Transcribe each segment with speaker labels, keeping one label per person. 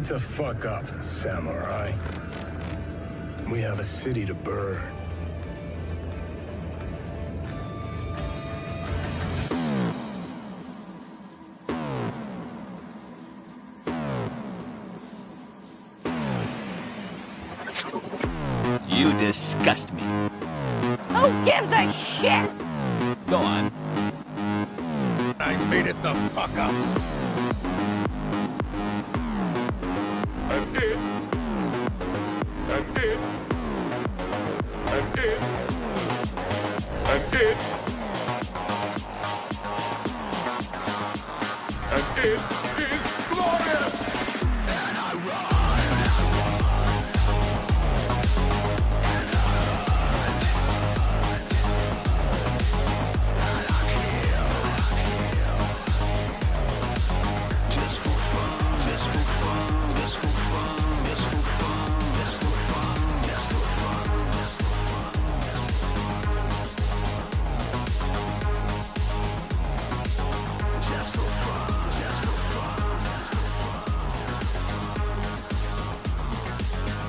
Speaker 1: Wake the fuck up, samurai. We have a city to burn.
Speaker 2: You disgust me.
Speaker 3: Who gives a shit?
Speaker 2: Go on.
Speaker 4: I made it the fuck up. And it. And it. And it. And it. And it is glorious. And I run.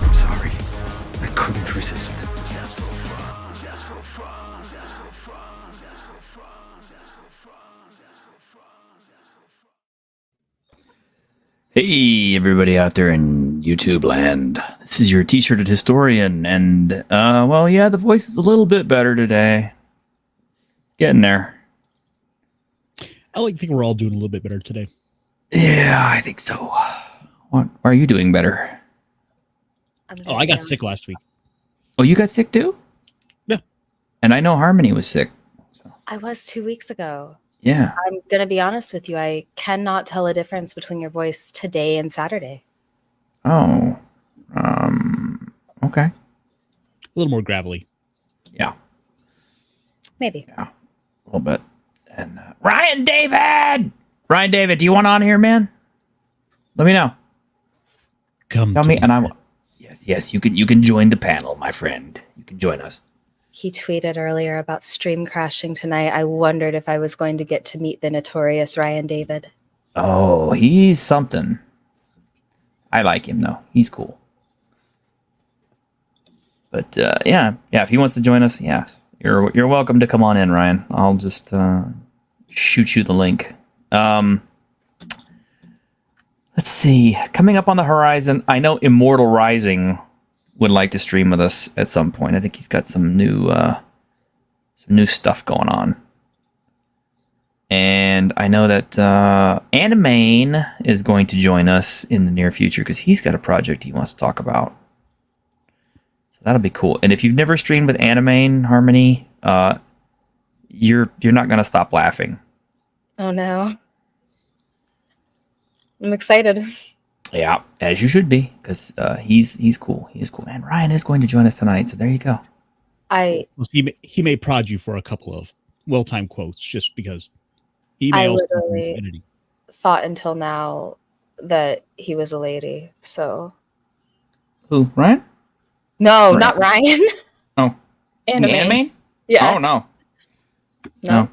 Speaker 2: I'm sorry. I couldn't resist. Hey, everybody out there in YouTube land. This is your t-shirted historian, and, well, yeah, the voice is a little bit better today. Getting there.
Speaker 5: I like to think we're all doing a little bit better today.
Speaker 2: Yeah, I think so. Why are you doing better?
Speaker 5: Oh, I got sick last week.
Speaker 2: Oh, you got sick too?
Speaker 5: Yeah.
Speaker 2: And I know Harmony was sick. So.
Speaker 6: I was 2 weeks ago.
Speaker 2: Yeah.
Speaker 6: I'm going to be honest with you. I cannot tell a difference between your voice today and Saturday.
Speaker 2: Oh. Okay.
Speaker 5: A little more gravelly.
Speaker 2: Yeah.
Speaker 6: Maybe.
Speaker 2: Yeah. A little bit. And Ryan David, do you want on here, man? Let me know. Tell me, and I will. Yes, you can join the panel, my friend. You can join us.
Speaker 6: He tweeted earlier about stream crashing tonight. I wondered if I was going to get to meet the notorious Ryan David.
Speaker 2: Oh, he's something. I like him though. He's cool. But yeah, if he wants to join us, yes, you're welcome to come on in, Ryan. I'll just shoot you the link. Let's see. Coming up on the horizon, I know Immortal Rising would like to stream with us at some point. I think he's got some new stuff going on. And I know that Animane is going to join us in the near future because he's got a project he wants to talk about. So that'll be cool. And if you've never streamed with Animane, Harmony, you're not going to stop laughing.
Speaker 6: Oh no. I'm excited.
Speaker 2: Yeah, as you should be, because he's cool. He is cool. And Ryan is going to join us tonight, so there you go.
Speaker 5: He may prod you for a couple of well-timed quotes just because he may
Speaker 6: I
Speaker 5: also
Speaker 6: literally thought until now that he was a lady. So
Speaker 2: Who, Ryan?
Speaker 6: no, Not Ryan.
Speaker 2: Oh, Animane?
Speaker 6: Yeah.
Speaker 2: Oh no.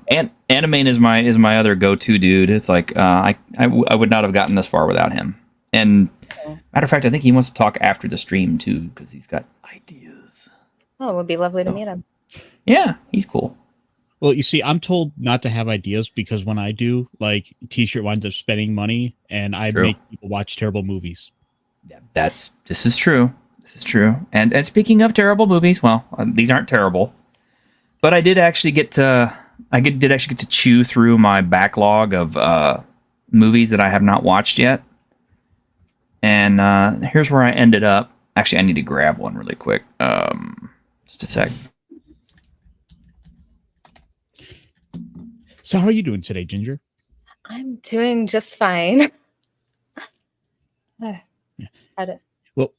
Speaker 2: And Animane is my other go-to dude. It's like I would not have gotten this far without him. And matter of fact, I think he wants to talk after the stream too because he's got ideas.
Speaker 6: Oh, it would be lovely to meet him.
Speaker 2: Yeah, he's cool.
Speaker 5: Well, you see, I'm told not to have ideas because when I do, like, T-shirt winds up spending money and I make people watch terrible movies.
Speaker 2: Yeah, this is true. This is true. And speaking of terrible movies, well, these aren't terrible, but I did actually get to chew through my backlog of movies that I have not watched yet. And here's where I ended up. Actually, I need to grab one really quick. Just a sec.
Speaker 5: So how are you doing today, Ginger?
Speaker 6: I'm doing just fine.
Speaker 5: Yeah.
Speaker 6: Well,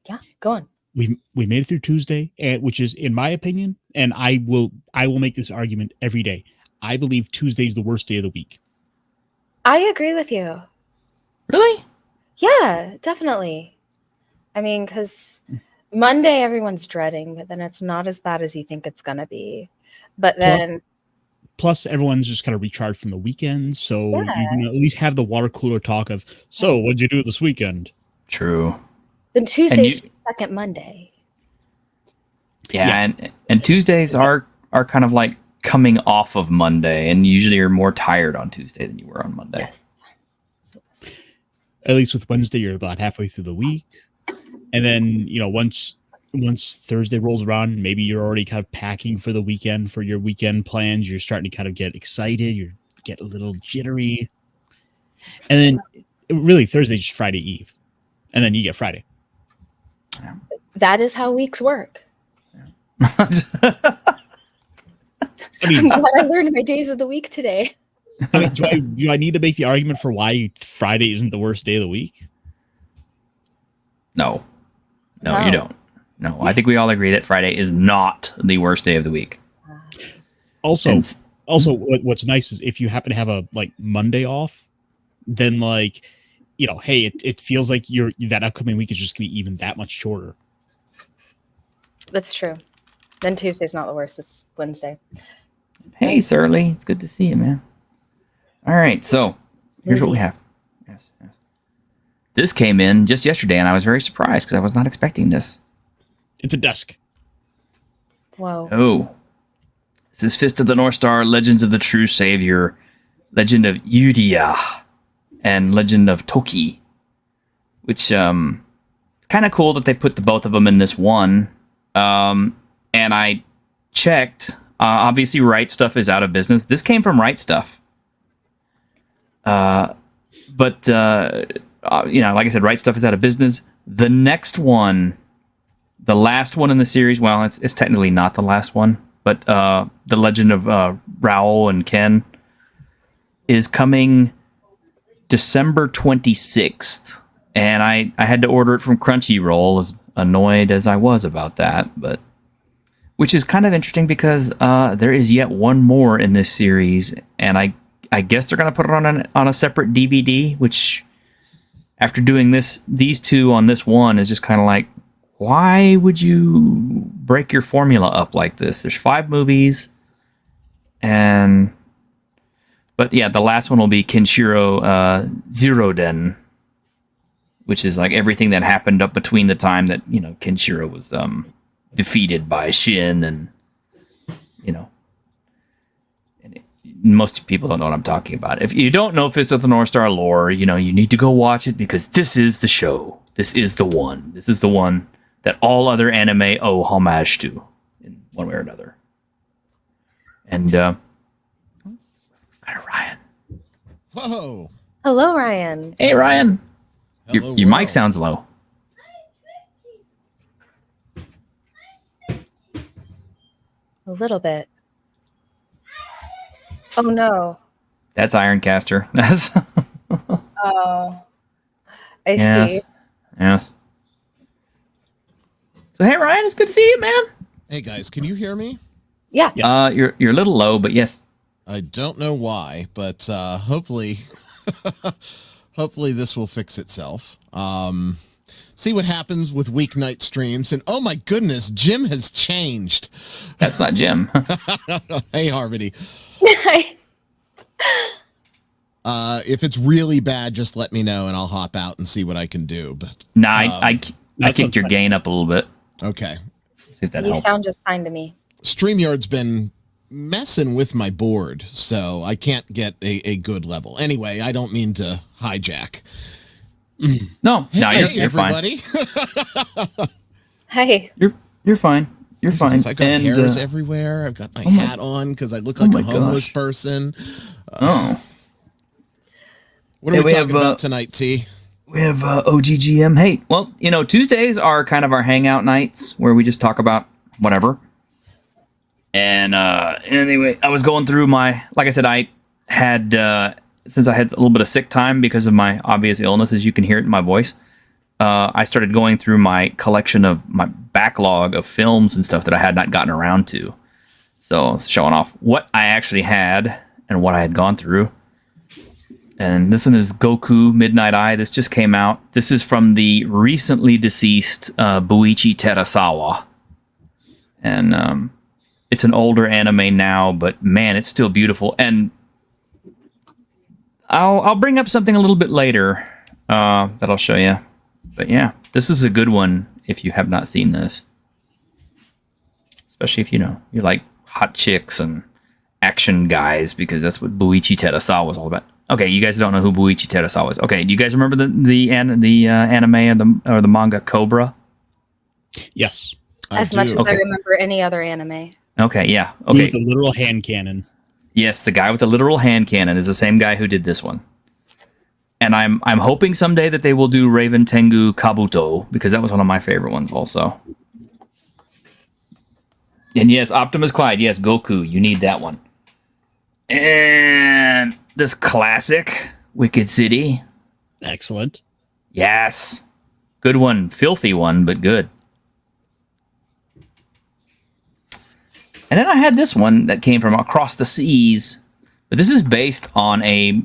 Speaker 6: yeah, go on.
Speaker 5: We made it through Tuesday, which is, in my opinion, and I will make this argument every day. I believe Tuesday is the worst day of the week.
Speaker 6: I agree with you.
Speaker 2: Really?
Speaker 6: Yeah, definitely. I mean, because Monday everyone's dreading, but then it's not as bad as you think it's going to be. But then...
Speaker 5: Plus, everyone's just kind of recharged from the weekend, so you can at least have the water cooler talk of, so what'd you do this weekend?
Speaker 2: True.
Speaker 6: Then Tuesday's
Speaker 2: you-
Speaker 6: second Monday.
Speaker 2: Yeah, and Tuesdays are kind of like coming off of Monday, and usually you're more tired on Tuesday than you were on Monday.
Speaker 6: Yes.
Speaker 5: At least with Wednesday, you're about halfway through the week. And then, once Thursday rolls around, maybe you're already kind of packing for the weekend, for your weekend plans. You're starting to kind of get excited. You get a little jittery. And then really Thursday's just Friday Eve. And then you get Friday.
Speaker 6: That is how weeks work.
Speaker 5: I mean,
Speaker 6: I'm glad I learned my days of the week today.
Speaker 5: do I need to make the argument for why Friday isn't the worst day of the week?
Speaker 2: No, you don't. No, I think we all agree that Friday is not the worst day of the week.
Speaker 5: Also, what's nice is if you happen to have a Monday off, then hey, it feels like that upcoming week is just gonna be even that much shorter.
Speaker 6: That's true. Then Tuesday's not the worst. It's Wednesday.
Speaker 2: Hey, Surly, it's good to see you, man. All right, so here's what we have. Yes. This came in just yesterday, and I was very surprised because I was not expecting this.
Speaker 5: It's a desk.
Speaker 6: Whoa.
Speaker 2: Oh. This is Fist of the North Star, Legends of the True Savior, Legend of Yudia, and Legend of Toki. Which, kind of cool that they put the both of them in this one. And I checked. Obviously, Right Stuff is out of business. This came from Right Stuff. But like I said, Right Stuff is out of business. The next one, the last one in the series, well, it's technically not the last one, but The Legend of Raoul and Ken is coming December 26th. And I had to order it from Crunchyroll, as annoyed as I was about that, but which is kind of interesting because there is yet one more in this series, and I guess they're going to put it on a separate DVD, which after doing these two on this one is just kind of like, why would you break your formula up like this? There's 5 movies, but yeah, the last one will be Kenshiro Zeroden, which is like everything that happened up between the time that, Kenshiro was defeated by Shin, and most people don't know what I'm talking about. If you don't know Fist of the North Star lore, you need to go watch it because this is the show. This is the one. This is the one that all other anime owe homage to in one way or another. And Ryan.
Speaker 7: Whoa.
Speaker 6: Hello, Ryan.
Speaker 2: Hey, Ryan.
Speaker 7: Hello,
Speaker 2: Your mic
Speaker 7: world.
Speaker 2: sounds low.
Speaker 6: A little bit. Oh, no.
Speaker 2: That's Ironcaster. That's
Speaker 6: Oh. I
Speaker 2: yes.
Speaker 6: see.
Speaker 2: Yes. So hey, Ryan, it's good to see you, man.
Speaker 7: Hey guys, can you hear me?
Speaker 6: Yeah.
Speaker 2: You're a little low, but yes.
Speaker 7: I don't know why, but hopefully hopefully this will fix itself. See what happens with weeknight streams, and oh my goodness, Jim has changed.
Speaker 2: That's not Jim.
Speaker 7: Hey Harmony. If it's really bad, just let me know and I'll hop out and see what I can do. But
Speaker 2: Nah, I kicked your gain up a little bit.
Speaker 7: okay.
Speaker 2: See if that
Speaker 6: You
Speaker 2: helps.
Speaker 6: sound just fine to me.
Speaker 7: StreamYard's been messing with my board, so I can't get a good level. Anyway, I don't mean to hijack.
Speaker 2: No,
Speaker 7: Hey,
Speaker 2: you're fine.
Speaker 7: everybody.
Speaker 6: Hey.
Speaker 2: You're fine. You're fine.
Speaker 7: Because I got
Speaker 2: And,
Speaker 7: hairs everywhere. I've got my hat on because I look like
Speaker 2: my
Speaker 7: a homeless
Speaker 2: gosh.
Speaker 7: person.
Speaker 2: Oh,
Speaker 7: What are
Speaker 2: Hey,
Speaker 7: we
Speaker 2: we
Speaker 7: talking
Speaker 2: have,
Speaker 7: about tonight, T?
Speaker 2: we have OGGM hate. Well, Tuesdays are kind of our hangout nights where we just talk about whatever. And anyway, I was going through like I said, I had since I had a little bit of sick time because of my obvious illness, as you can hear it in my voice. I started going through my collection of my backlog of films and stuff that I had not gotten around to. So showing off what I actually had and what I had gone through. And this one is Goku Midnight Eye. This just came out. This is from the recently deceased Buichi Terasawa. And it's an older anime now, but man, it's still beautiful. And I'll bring up something a little bit later that I'll show you. But yeah, this is a good one if you have not seen this. Especially if, you like hot chicks and action guys, because that's what Buichi Terasawa was all about. Okay, you guys don't know who Buichi Terasawa is. Okay, do you guys remember the anime or the manga Cobra?
Speaker 5: Yes.
Speaker 6: As much as I remember any other anime.
Speaker 2: Okay, yeah. Okay.
Speaker 5: With a literal hand cannon.
Speaker 2: Yes, the guy with the literal hand cannon is the same guy who did this one. And I'm hoping someday that they will do Raven Tengu Kabuto, because that was one of my favorite ones also. And yes, Optimus Clyde. Yes, Goku. You need that one. And this classic, Wicked City.
Speaker 5: Excellent.
Speaker 2: Yes. Good one. Filthy one, but good. And then I had this one that came from across the seas. But this is based on a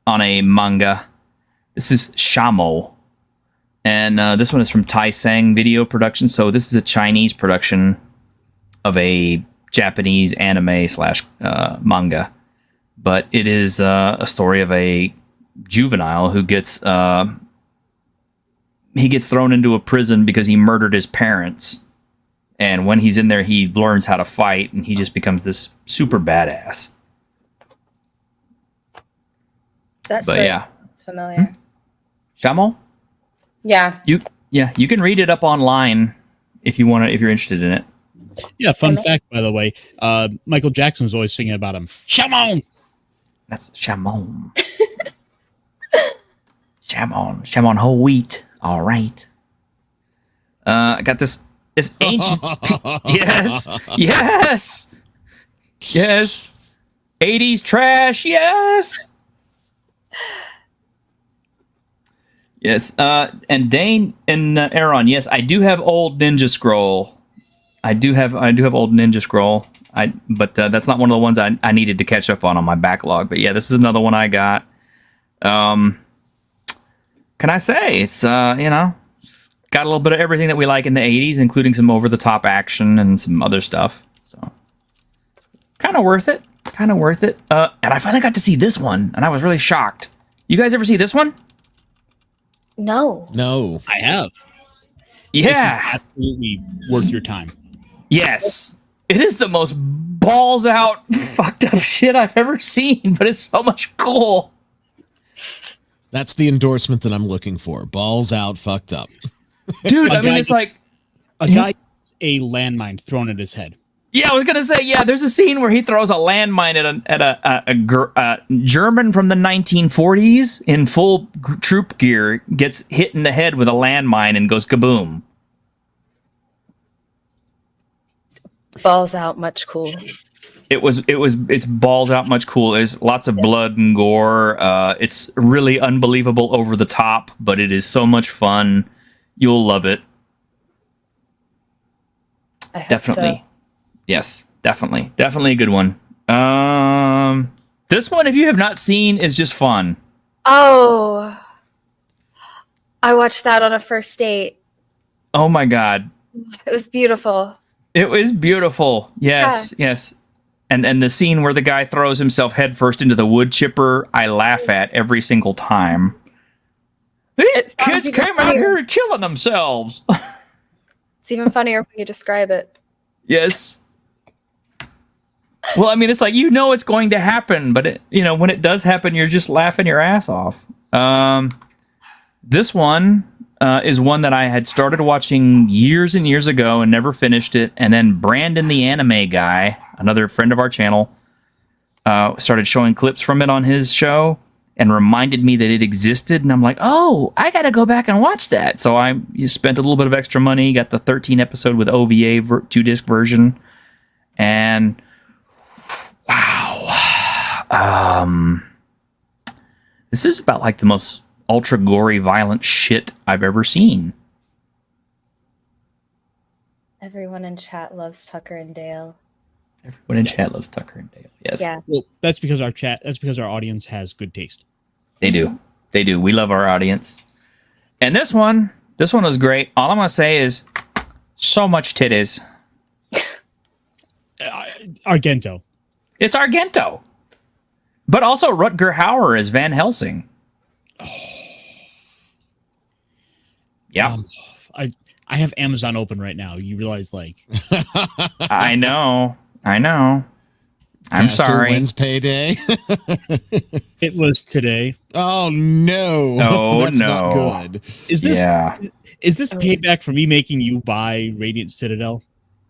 Speaker 2: manga. This is Shamo. And this one is from Tai-Sang Video Production. So this is a Chinese production of a Japanese anime / manga. But it is a story of a juvenile who gets thrown into a prison because he murdered his parents. And when he's in there, he learns how to fight, and he just becomes this super badass.
Speaker 6: That's familiar.
Speaker 2: Shamo?
Speaker 6: Yeah.
Speaker 2: You can read it up online if you're interested in it.
Speaker 5: Yeah, fun fact, by the way, Michael Jackson was always singing about him. Shamon!
Speaker 2: That's Shamon. Shamon whole wheat. All right. I got this ancient... Yes! 80s trash, yes! Yes, and Dane and Aaron, yes, I do have old Ninja Scroll. I do have old Ninja Scroll. But that's not one of the ones I needed to catch up on my backlog. But yeah, this is another one I got. Can I say it's got a little bit of everything that we like in the 80s, including some over the top action and some other stuff. So kind of worth it. And I finally got to see this one, and I was really shocked. You guys ever see this one?
Speaker 6: No.
Speaker 5: I have.
Speaker 2: Yeah.
Speaker 5: This is absolutely worth your time.
Speaker 2: Yes. It is the most balls out fucked up shit I've ever seen, but it's so much cool.
Speaker 7: That's the endorsement that I'm looking for. Balls out, fucked up.
Speaker 2: Dude, I mean, it's like...
Speaker 5: A guy gets a landmine thrown at his head.
Speaker 2: Yeah, I was going to say, yeah, there's a scene where he throws a landmine at a German from the 1940s in full troop gear, gets hit in the head with a landmine and goes kaboom.
Speaker 6: Balls out, much cool.
Speaker 2: It's balls out much cool. There's lots of blood and gore. It's really unbelievable over the top, but it is so much fun. You'll love it.
Speaker 6: I hope
Speaker 2: Definitely.
Speaker 6: So.
Speaker 2: Yes, definitely a good one. This one, if you have not seen, is just fun.
Speaker 6: Oh, I watched that on a first date.
Speaker 2: Oh my god,
Speaker 6: It was beautiful.
Speaker 2: it was beautiful. Yes. And the scene where the guy throws himself headfirst into the wood chipper, I laugh at every single time. These kids came out here and killing themselves.
Speaker 6: It's even funnier when you describe it.
Speaker 2: Yes. Well, I mean, it's like, it's going to happen, but when it does happen, you're just laughing your ass off. This one is one that I had started watching years and years ago and never finished it. And then Brandon, the anime guy, another friend of our channel, started showing clips from it on his show and reminded me that it existed. And I'm like, oh, I got to go back and watch that. So I spent a little bit of extra money, got the 13 episode with OVA 2-disc version. And wow. This is about like the most ultra gory, violent shit I've ever seen.
Speaker 6: Everyone in chat loves Tucker and Dale.
Speaker 2: Everyone in chat loves Tucker and Dale. Yes.
Speaker 6: Yeah.
Speaker 5: Well, that's because our audience has good taste.
Speaker 2: They do. We love our audience. And this one was great. All I'm going to say is so much titties.
Speaker 5: Argento.
Speaker 2: It's Argento. But also Rutger Hauer as Van Helsing. Yeah,
Speaker 5: I have Amazon open right now. You realize, like,
Speaker 2: I know. I'm
Speaker 7: Pastor,
Speaker 2: sorry.
Speaker 7: When's payday?
Speaker 5: it was today.
Speaker 7: Oh no!
Speaker 2: Oh,
Speaker 7: That's not
Speaker 2: no.
Speaker 7: good.
Speaker 5: Is this
Speaker 2: Yeah.
Speaker 5: is this payback for me making you buy Radiant Citadel?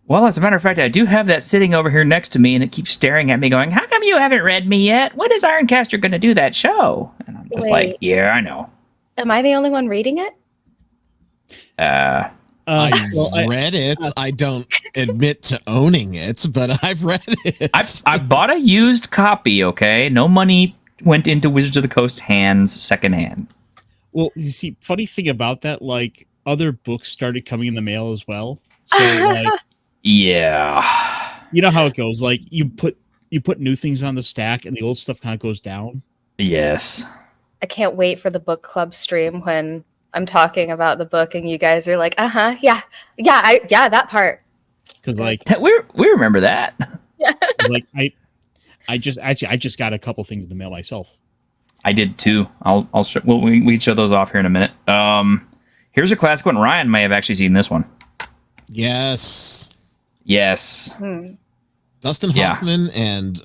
Speaker 2: Well, as a matter of fact, I do have that sitting over here next to me, and it keeps staring at me, going, "How come you haven't read me yet? When is Ironcaster going to do that show?" And I'm just like,
Speaker 6: Wait.
Speaker 2: "Yeah, I know."
Speaker 6: Am I the only one reading it?
Speaker 7: I
Speaker 5: Well,
Speaker 7: read it. I don't admit to owning it, but I've read it.
Speaker 2: I bought a used copy. Okay, no money went into Wizards of the Coast hands secondhand.
Speaker 5: Well, you see, funny thing about that, like other books started coming in the mail as well. So, like,
Speaker 2: Yeah.
Speaker 5: you know how it goes. Like, you put new things on the stack, and the old stuff kind of goes down.
Speaker 2: Yes.
Speaker 6: I can't wait for the book club stream when I'm talking about the book and you guys are like, yeah, that part.
Speaker 5: Because, like,
Speaker 2: We remember that.
Speaker 5: 'cause, like I just got a couple things in the mail myself.
Speaker 2: I did too. I'll show, well, we show those off here in a minute. Here's a classic one. Ryan may have actually seen this one.
Speaker 7: Yes.
Speaker 2: Yes.
Speaker 7: Dustin
Speaker 2: Yeah.
Speaker 7: Hoffman and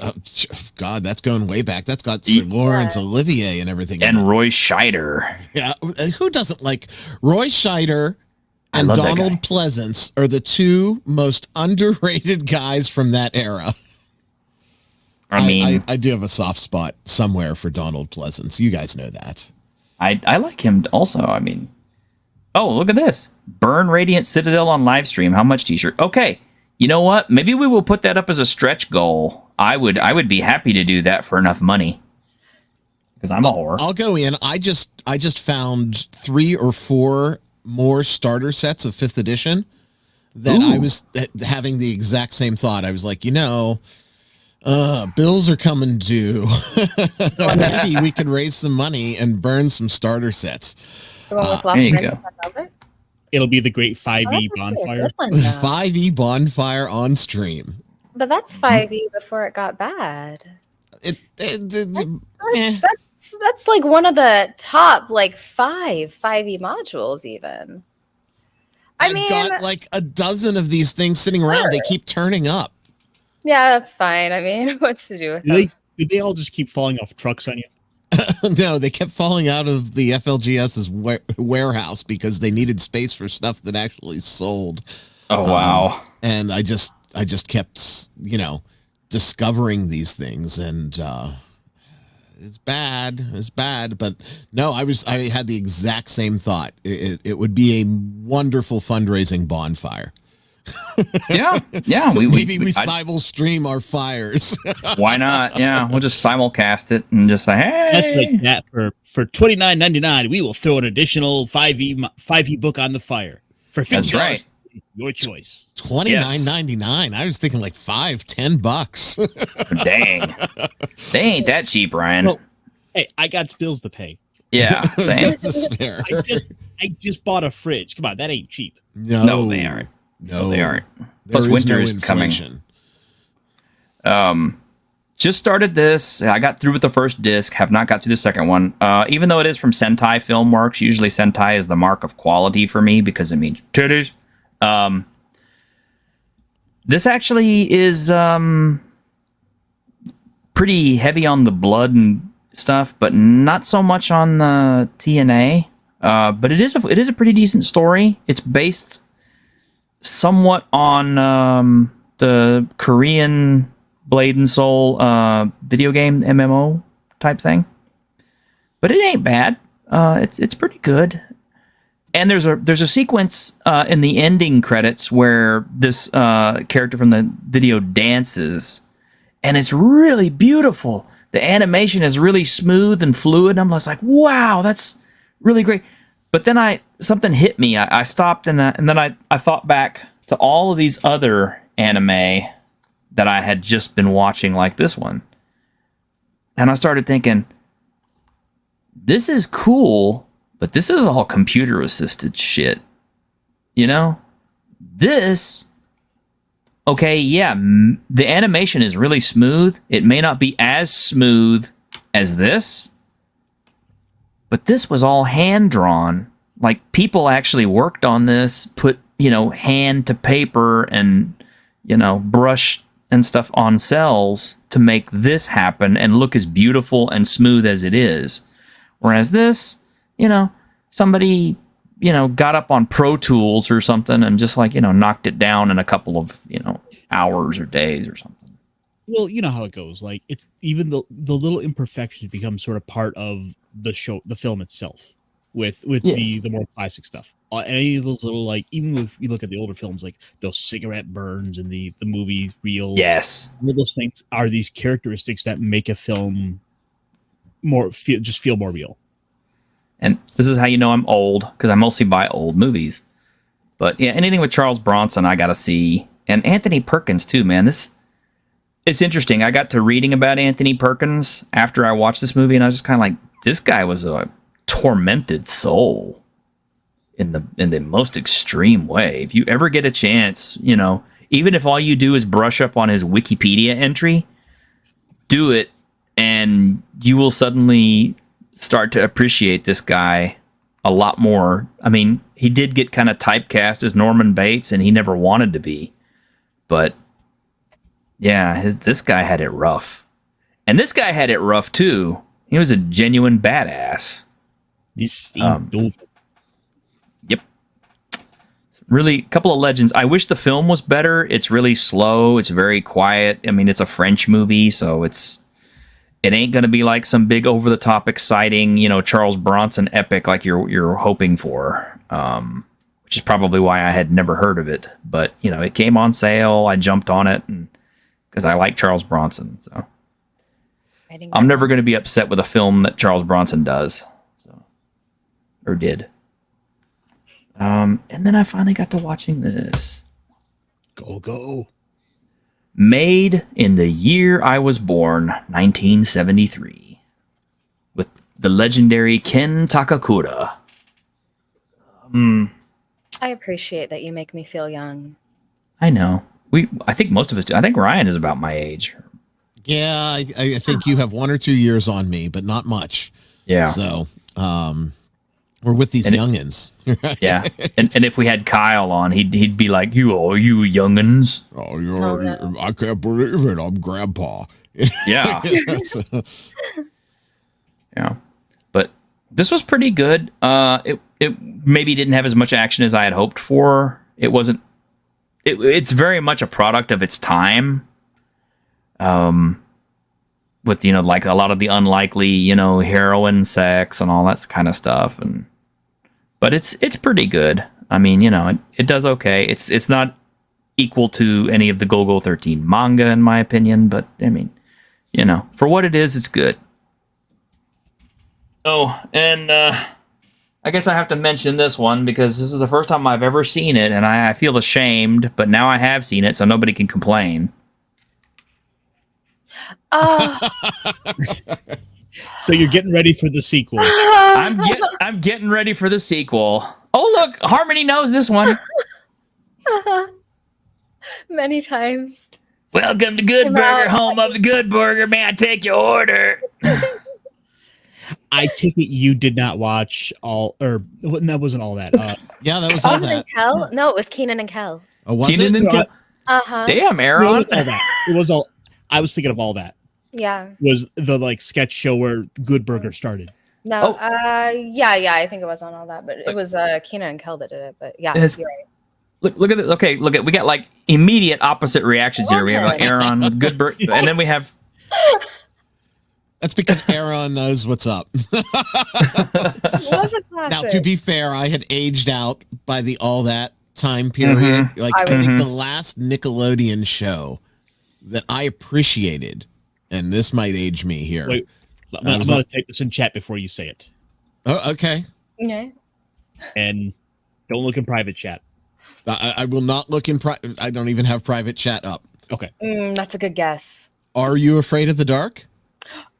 Speaker 7: God, that's going way back. That's got Sir Laurence Olivier and everything.
Speaker 2: And Roy Scheider.
Speaker 7: Yeah, who doesn't like Roy Scheider
Speaker 2: I
Speaker 7: and
Speaker 2: love that guy.
Speaker 7: Donald Pleasance are the two most underrated guys from that era.
Speaker 2: I mean,
Speaker 7: I do have a soft spot somewhere for Donald Pleasance. You guys know that.
Speaker 2: I like him also. I mean, oh, look at this. Burn Radiant Citadel on live stream. How much t-shirt? Okay. You know what? Maybe we will put that up as a stretch goal. I would be happy to do that for enough money. Because I'm a whore.
Speaker 7: I'll go in. I just found 3 or 4 more starter sets of 5th edition that
Speaker 2: Ooh.
Speaker 7: I was having the exact same thought. I was like, bills are coming due. Maybe we could raise some money and burn some starter sets.
Speaker 6: The one with
Speaker 2: there
Speaker 6: Lost
Speaker 2: you
Speaker 6: Prince
Speaker 2: go.
Speaker 6: and Velvet?
Speaker 5: It'll be the great
Speaker 6: Oh,
Speaker 5: 5e
Speaker 6: that's actually a
Speaker 5: bonfire.
Speaker 6: good one, though.
Speaker 7: 5e bonfire on stream.
Speaker 6: But that's 5e before it got bad.
Speaker 7: Eh.
Speaker 6: That's like one of the top like 5e modules even.
Speaker 7: I've got like a dozen of these things sitting around. They keep turning up.
Speaker 6: Yeah, that's fine. I mean, what's to do with them?
Speaker 5: Did they all just keep falling off trucks on you?
Speaker 7: No, they kept falling out of the FLGS's warehouse because they needed space for stuff that actually sold.
Speaker 2: Oh, wow.
Speaker 7: And I just kept, discovering these things, and it's bad. It's bad, but no, I had the exact same thought. It would be a wonderful fundraising bonfire.
Speaker 2: Yeah.
Speaker 7: Maybe we simul stream our fires.
Speaker 2: Why not? Yeah, we'll just simulcast it and just say, hey.
Speaker 5: That's like that for $29.99. We will throw an additional 5e book on the fire for $50.
Speaker 2: That's right.
Speaker 5: Your choice.
Speaker 7: $29.99. I was thinking like $5-10.
Speaker 2: Dang. They ain't that cheap, Ryan.
Speaker 5: Well, hey, I got bills to pay.
Speaker 2: Yeah, same.
Speaker 7: That's fair.
Speaker 5: I just bought a fridge. Come on, that ain't cheap.
Speaker 2: No, they aren't.
Speaker 7: No,
Speaker 2: they aren't.
Speaker 7: There
Speaker 2: Plus, winter is coming.
Speaker 7: inflation.
Speaker 2: Just started this. I got through with the first disc. Have not got through the second one. Even though it is from Sentai Filmworks, usually Sentai is the mark of quality for me because it means titties. This actually is pretty heavy on the blood and stuff, but not so much on the TNA. But it is a pretty decent story. It's based somewhat on the Korean Blade and Soul video game MMO type thing, but it ain't bad. It's pretty good. And there's a sequence in the ending credits where this character from the video dances, and it's really beautiful. The animation is really smooth and fluid. I'm just like, wow, that's really great. But then something hit me. I stopped and then I thought back to all of these other anime that I had just been watching, like this one. And I started thinking, this is cool, but this is all computer assisted shit. This, okay, yeah, the animation is really smooth. It may not be as smooth as this, but this was all hand drawn like people actually worked on this, put, hand to paper and, brush and stuff on cells to make this happen and look as beautiful and smooth as it is. Whereas this, somebody, got up on Pro Tools or something and just like, knocked it down in a couple of, hours or days or something.
Speaker 5: Well, you know how it goes. Like, it's even the little imperfections become sort of part of the show, the film itself, with
Speaker 2: Yes.
Speaker 5: the more classic stuff. Any of those little, like, even if you look at the older films, like those cigarette burns and the movie reels.
Speaker 2: Yes.
Speaker 5: All those things are these characteristics that make a film feel more real.
Speaker 2: And this is how you know I'm old, because I mostly buy old movies. But yeah, anything with Charles Bronson, I got to see. And Anthony Perkins, too, man. It's interesting. I got to reading about Anthony Perkins after I watched this movie, and I was just kind of like, this guy was a tormented soul in the most extreme way. If you ever get a chance, even if all you do is brush up on his Wikipedia entry, do it, and you will suddenly start to appreciate this guy a lot more. I mean, he did get kind of typecast as Norman Bates, and he never wanted to be. But yeah, this guy had it rough. And this guy had it rough, too. He was a genuine badass.
Speaker 5: This
Speaker 2: Yep. Really, a couple of legends. I wish the film was better. It's really slow. It's very quiet. I mean, it's a French movie, so it ain't going to be like some big over-the-top exciting, Charles Bronson epic like you're hoping for. Which is probably why I had never heard of it. But, it came on sale. I jumped on it because I like Charles Bronson. So I'm never going to be upset with a film that Charles Bronson does. Or did. And then I finally got to watching this.
Speaker 5: Go.
Speaker 2: Made in the year I was born, 1973. With the legendary Ken Takakura.
Speaker 6: I appreciate that you make me feel young.
Speaker 2: I know. I think most of us do. I think Ryan is about my age.
Speaker 7: Yeah, I think you have 1 or 2 years on me, but not much.
Speaker 2: Yeah.
Speaker 7: So, we're with these youngins.
Speaker 2: Yeah. And if we had Kyle on, he'd be like, you youngins.
Speaker 7: Oh, I can't believe it. I'm grandpa.
Speaker 2: Yeah.
Speaker 7: So,
Speaker 2: Yeah. But this was pretty good. It maybe didn't have as much action as I had hoped for. It's very much a product of its time. With, like a lot of the unlikely, heroin sex and all that kind of stuff. But it's pretty good. I mean, it does okay. It's not equal to any of the Golgo 13 manga, in my opinion. But, I mean, for what it is, it's good. Oh, and I guess I have to mention this one because this is the first time I've ever seen it, and I feel ashamed, but now I have seen it, so nobody can complain.
Speaker 5: So you're getting ready for the sequel.
Speaker 2: I'm getting ready for the sequel. Oh, look, Harmony knows this one.
Speaker 6: Many times.
Speaker 2: Welcome to Good Burger, home of the Good Burger. May I take your order?
Speaker 5: I take it you did not watch that wasn't all that.
Speaker 7: yeah, that was all
Speaker 6: Keenan
Speaker 7: that.
Speaker 6: and Kel? No, it was Keenan and Kel.
Speaker 7: Oh, was
Speaker 2: Keenan
Speaker 7: it?
Speaker 2: and Kel.
Speaker 6: Uh-huh.
Speaker 2: Damn,
Speaker 5: It
Speaker 2: Aaron.
Speaker 5: wasn't all that. It was all. I was thinking of all that.
Speaker 6: Yeah.
Speaker 5: Was the sketch show where Good Burger started?
Speaker 6: No.
Speaker 2: Oh.
Speaker 6: Yeah. I think it was on all that, but it was Keenan and Kel that did it. But yeah,
Speaker 2: It's-
Speaker 6: you're right.
Speaker 2: Look at this. Okay, look at we got like immediate opposite reactions here. We have Aaron with Good Burger, and then we have.
Speaker 7: That's because Aaron knows what's up.
Speaker 6: It was a classic.
Speaker 7: Now, to be fair, I had aged out by the all that time period. Like, I think the last Nickelodeon show that I appreciated, and this might age me here.
Speaker 5: Wait, I'm going to take this in chat before you say it.
Speaker 7: Oh, okay.
Speaker 6: Okay.
Speaker 5: And don't look in private chat.
Speaker 7: I will not look in private. I don't even have private chat up.
Speaker 5: Okay.
Speaker 6: That's a good guess.
Speaker 7: Are you afraid of the dark?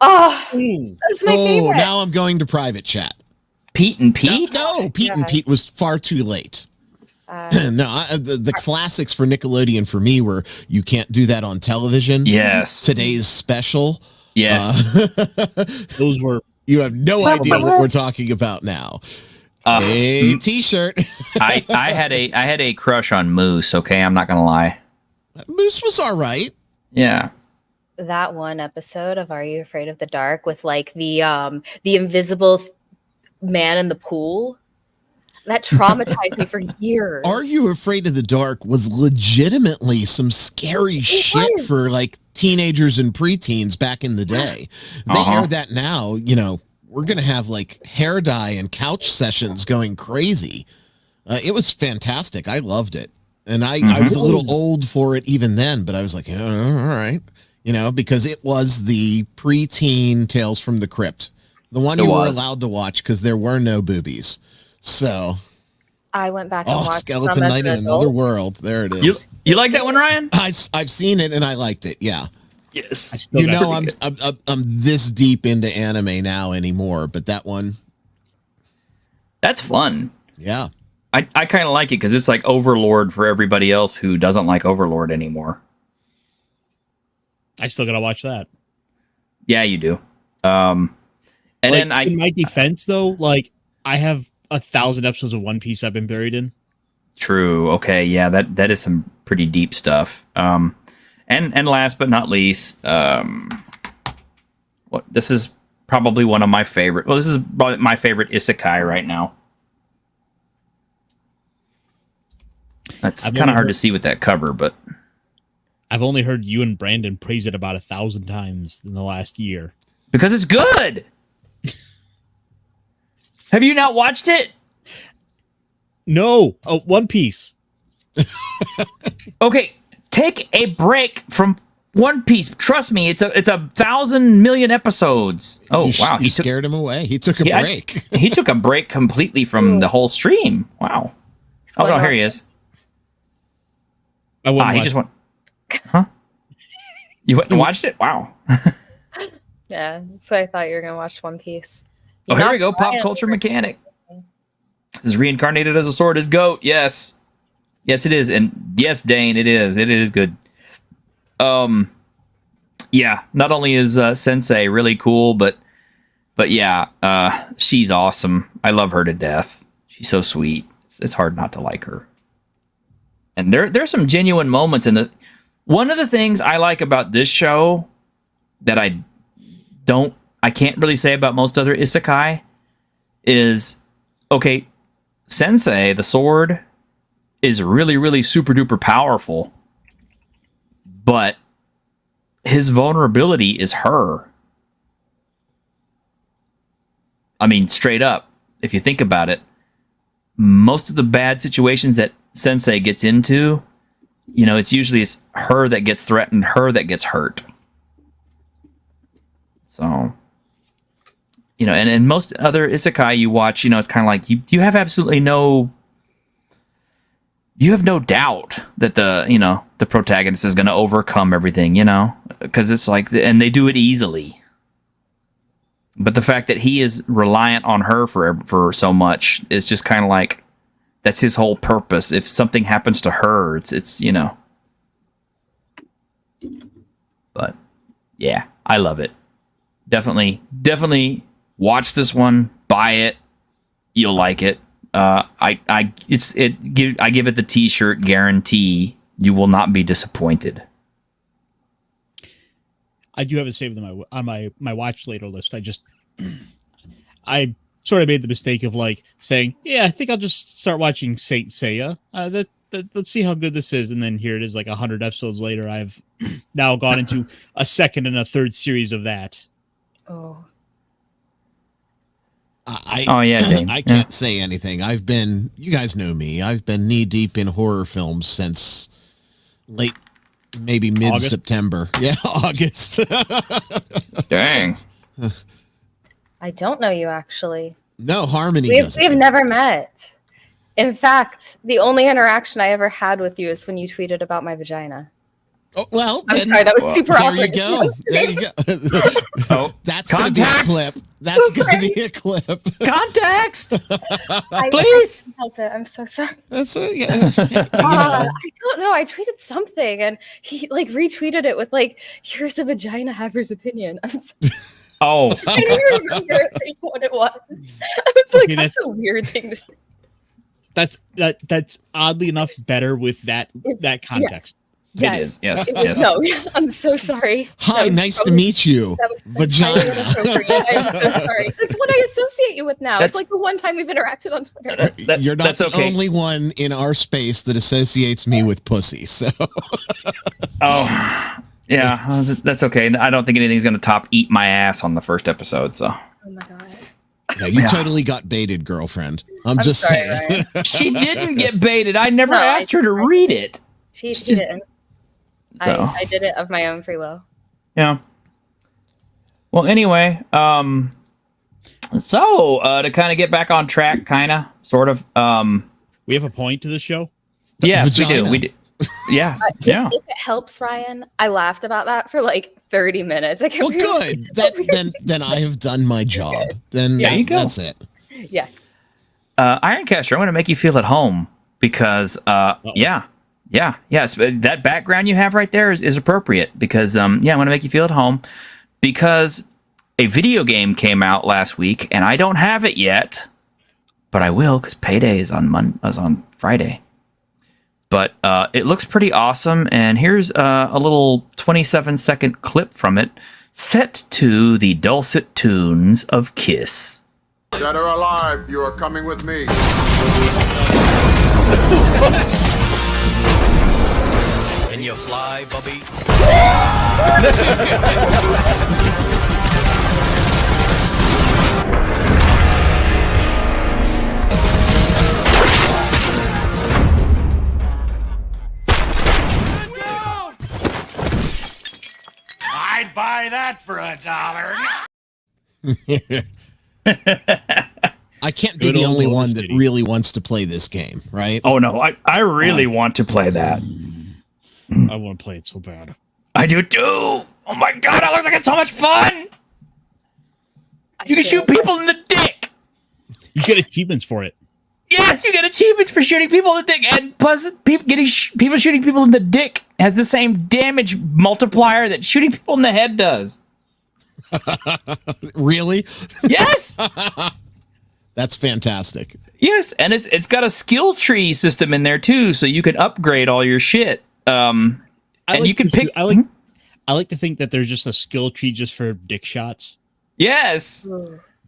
Speaker 6: Oh, that's my favorite.
Speaker 7: Now I'm going to private chat.
Speaker 2: Pete and Pete?
Speaker 7: No, Pete and Pete was far too late. The classics for Nickelodeon for me were You Can't Do That on Television.
Speaker 2: Yes.
Speaker 7: Today's Special.
Speaker 2: Yes.
Speaker 5: Those were.
Speaker 7: You have no idea what we're talking about now. A t-shirt.
Speaker 2: I had a crush on Moose. Okay, I'm not gonna lie.
Speaker 7: Moose was all right.
Speaker 2: Yeah.
Speaker 6: That one episode of Are You Afraid of the Dark with like the invisible man in the pool that traumatized me for years.
Speaker 7: Are You Afraid of the Dark was legitimately some scary shit
Speaker 6: was.
Speaker 7: for like teenagers and preteens back in the day. They
Speaker 2: Uh-huh.
Speaker 7: air that now, you know, we're going to have like hair dye and couch sessions going crazy. It was fantastic. I loved it. And I was a little old for it even then, but I was like, all right. You know, because it was the preteen Tales from the Crypt. The one
Speaker 2: It
Speaker 7: you were
Speaker 2: was.
Speaker 7: allowed to watch because there were no boobies. So,
Speaker 6: I went back and watched
Speaker 7: Skeleton
Speaker 6: some as
Speaker 7: Night
Speaker 6: an
Speaker 7: in Another
Speaker 6: adult.
Speaker 7: World. There it is.
Speaker 2: You like that one, Ryan?
Speaker 7: I've seen it and I liked it. Yeah.
Speaker 2: Yes.
Speaker 7: You know, I'm this deep into anime now anymore, but that one,
Speaker 2: That's fun.
Speaker 7: yeah.
Speaker 2: I kind of like it because it's like Overlord for everybody else who doesn't like Overlord anymore.
Speaker 5: I still gotta watch that.
Speaker 2: Yeah, you do. And
Speaker 5: Like,
Speaker 2: then
Speaker 5: in my defense, though, like I have 1,000 episodes of One Piece I've been buried in.
Speaker 2: True. Okay. Yeah. That is some pretty deep stuff. And last but not least, what this is probably one of my favorite. Well, this is probably my favorite isekai right now. That's
Speaker 5: I've
Speaker 2: kind of
Speaker 5: only
Speaker 2: hard
Speaker 5: heard-
Speaker 2: to see with that cover, but
Speaker 5: I've only heard you and Brandon praise it about 1,000 times in the last year.
Speaker 2: because it's good. Have you not watched it?
Speaker 5: No, One Piece.
Speaker 2: Okay, take a break from One Piece. Trust me, it's 1,000 million episodes. Oh wow,
Speaker 7: You scared him away. He took a
Speaker 2: Yeah,
Speaker 7: break.
Speaker 2: he took a break completely from the whole stream. Wow. Oh no, here he is.
Speaker 5: I wouldn't
Speaker 2: He
Speaker 5: watch
Speaker 2: just went. Huh? You went and watched it? Wow.
Speaker 6: Yeah, that's why I thought you were gonna watch One Piece.
Speaker 2: Oh,
Speaker 6: You
Speaker 2: here we go.
Speaker 6: knocked
Speaker 2: Pop
Speaker 6: Ryan
Speaker 2: culture
Speaker 6: over.
Speaker 2: mechanic. This is reincarnated as a sword as goat. Yes. Yes, it is. And yes, Dane, it is. It is good. Yeah, not only is Sensei really cool, but yeah, she's awesome. I love her to death. She's so sweet. It's hard not to like her. And there's some genuine moments in the. One of the things I like about this show that I can't really say about most other isekai is, okay, Sensei, the sword, is really, really super duper powerful, but his vulnerability is her. I mean, straight up, if you think about it, most of the bad situations that Sensei gets into, you know, it's her that gets threatened, her that gets hurt. So, you know, and most other isekai you watch, you know, it's kind of like you have absolutely no doubt that the protagonist is going to overcome everything, you know, because it's like, and they do it easily. But the fact that he is reliant on her for so much is just kind of like, that's his whole purpose. If something happens to her, it's you know. But yeah, I love it. Definitely watch this one. Buy it. You'll like it. I give it the T-shirt guarantee. You will not be disappointed.
Speaker 5: I do have it saved on my watch later list. I sort of made the mistake of like saying, yeah, I think I'll just start watching Saint Seiya. Let's see how good this is. And then here it is, like 100 episodes later. I've now gone into a second and a third series of that.
Speaker 6: Oh,
Speaker 2: Oh yeah, Dane.
Speaker 7: I can't say anything. You guys know me. I've been knee deep in horror films since late, maybe mid-September. Yeah, August.
Speaker 2: Dang.
Speaker 6: I don't know you actually.
Speaker 7: No, Harmony
Speaker 6: We've
Speaker 7: doesn't.
Speaker 6: never met. In fact, the only interaction I ever had with you is when you tweeted about my vagina.
Speaker 7: Oh, well,
Speaker 6: I'm
Speaker 7: then-
Speaker 6: sorry, that was super
Speaker 7: there
Speaker 6: awkward.
Speaker 7: you go. There you go.
Speaker 2: Oh,
Speaker 7: That's going to be a
Speaker 2: context.
Speaker 7: clip. That's going to be a clip.
Speaker 2: Context,
Speaker 6: I
Speaker 2: please.
Speaker 6: can't help it. I'm so sorry.
Speaker 7: That's yeah.
Speaker 6: I don't know. I tweeted something and he like retweeted it with like, "Here's a vagina haver's opinion." I'm so-
Speaker 2: Oh,
Speaker 6: I don't even remember what it was. I was like,
Speaker 5: Okay,
Speaker 6: that's a weird thing to say.
Speaker 5: That's oddly enough better with that context.
Speaker 2: it is. Yes,
Speaker 6: It was-
Speaker 2: yes.
Speaker 6: No, I'm so sorry.
Speaker 7: Hi,
Speaker 6: That was
Speaker 7: nice to
Speaker 6: probably-
Speaker 7: meet you.
Speaker 6: That was
Speaker 7: Vagina.
Speaker 6: entirely inappropriate. I'm so sorry. That's what I associate you with now.
Speaker 2: That's-
Speaker 6: It's like the one time we've interacted on Twitter.
Speaker 7: You're not
Speaker 2: that's
Speaker 7: the
Speaker 2: okay.
Speaker 7: only one in our space that associates me with pussy. So
Speaker 2: Oh, yeah, that's okay. I don't think anything's going to top "Eat My Ass" on the first episode. So
Speaker 6: Oh my god.
Speaker 7: yeah, you
Speaker 2: Yeah.
Speaker 7: totally got baited, girlfriend. I'm just
Speaker 6: sorry,
Speaker 7: saying.
Speaker 6: Ryan.
Speaker 2: she didn't get baited. I never
Speaker 6: No, I
Speaker 2: asked her to read it.
Speaker 6: She
Speaker 2: Just-
Speaker 6: didn't.
Speaker 2: So.
Speaker 6: I did it of my own free will.
Speaker 2: Yeah. Well, anyway, so to kind of get back on track, kind of, sort of,
Speaker 5: We have a point to this show.
Speaker 2: yes,
Speaker 7: Vagina.
Speaker 2: we do. Yeah, yeah.
Speaker 6: If it helps, Ryan, I laughed about that for like 30 minutes. I kept
Speaker 7: Well,
Speaker 6: realizing
Speaker 7: good.
Speaker 6: it's so weird.
Speaker 7: Then I have done my job. Then
Speaker 2: There you go.
Speaker 7: that's it.
Speaker 6: Yeah.
Speaker 2: Ironcaster, I want to make you feel at home because, yes, that background you have right there is appropriate because, I want to make you feel at home because a video game came out last week and I don't have it yet, but I will because payday is on Friday. But it looks pretty awesome, and here's a little 27-second clip from it, set to the dulcet tunes of Kiss.
Speaker 4: Dead or alive, you are coming with me.
Speaker 8: Can you fly, Bubby? I'd buy that for $1.
Speaker 7: I can't be
Speaker 5: Good
Speaker 7: the
Speaker 5: old
Speaker 7: only
Speaker 5: Motor
Speaker 7: one that
Speaker 5: City.
Speaker 7: really wants to play this game, right?
Speaker 2: Oh no, I really want to play that.
Speaker 5: I want to play it so bad.
Speaker 2: I do too. Oh my god, it looks like it's so much fun. You can shoot people in the dick.
Speaker 5: You get achievements for it.
Speaker 2: Yes, you get achievements for shooting people in the dick, and plus, people shooting people in the dick has the same damage multiplier that shooting people in the head does.
Speaker 7: Really?
Speaker 2: Yes,
Speaker 7: That's fantastic.
Speaker 2: yes, and it's got a skill tree system in there too, so you can upgrade all your shit. And you can pick.
Speaker 5: I like to think that there's just a skill tree just for dick shots.
Speaker 2: Yes.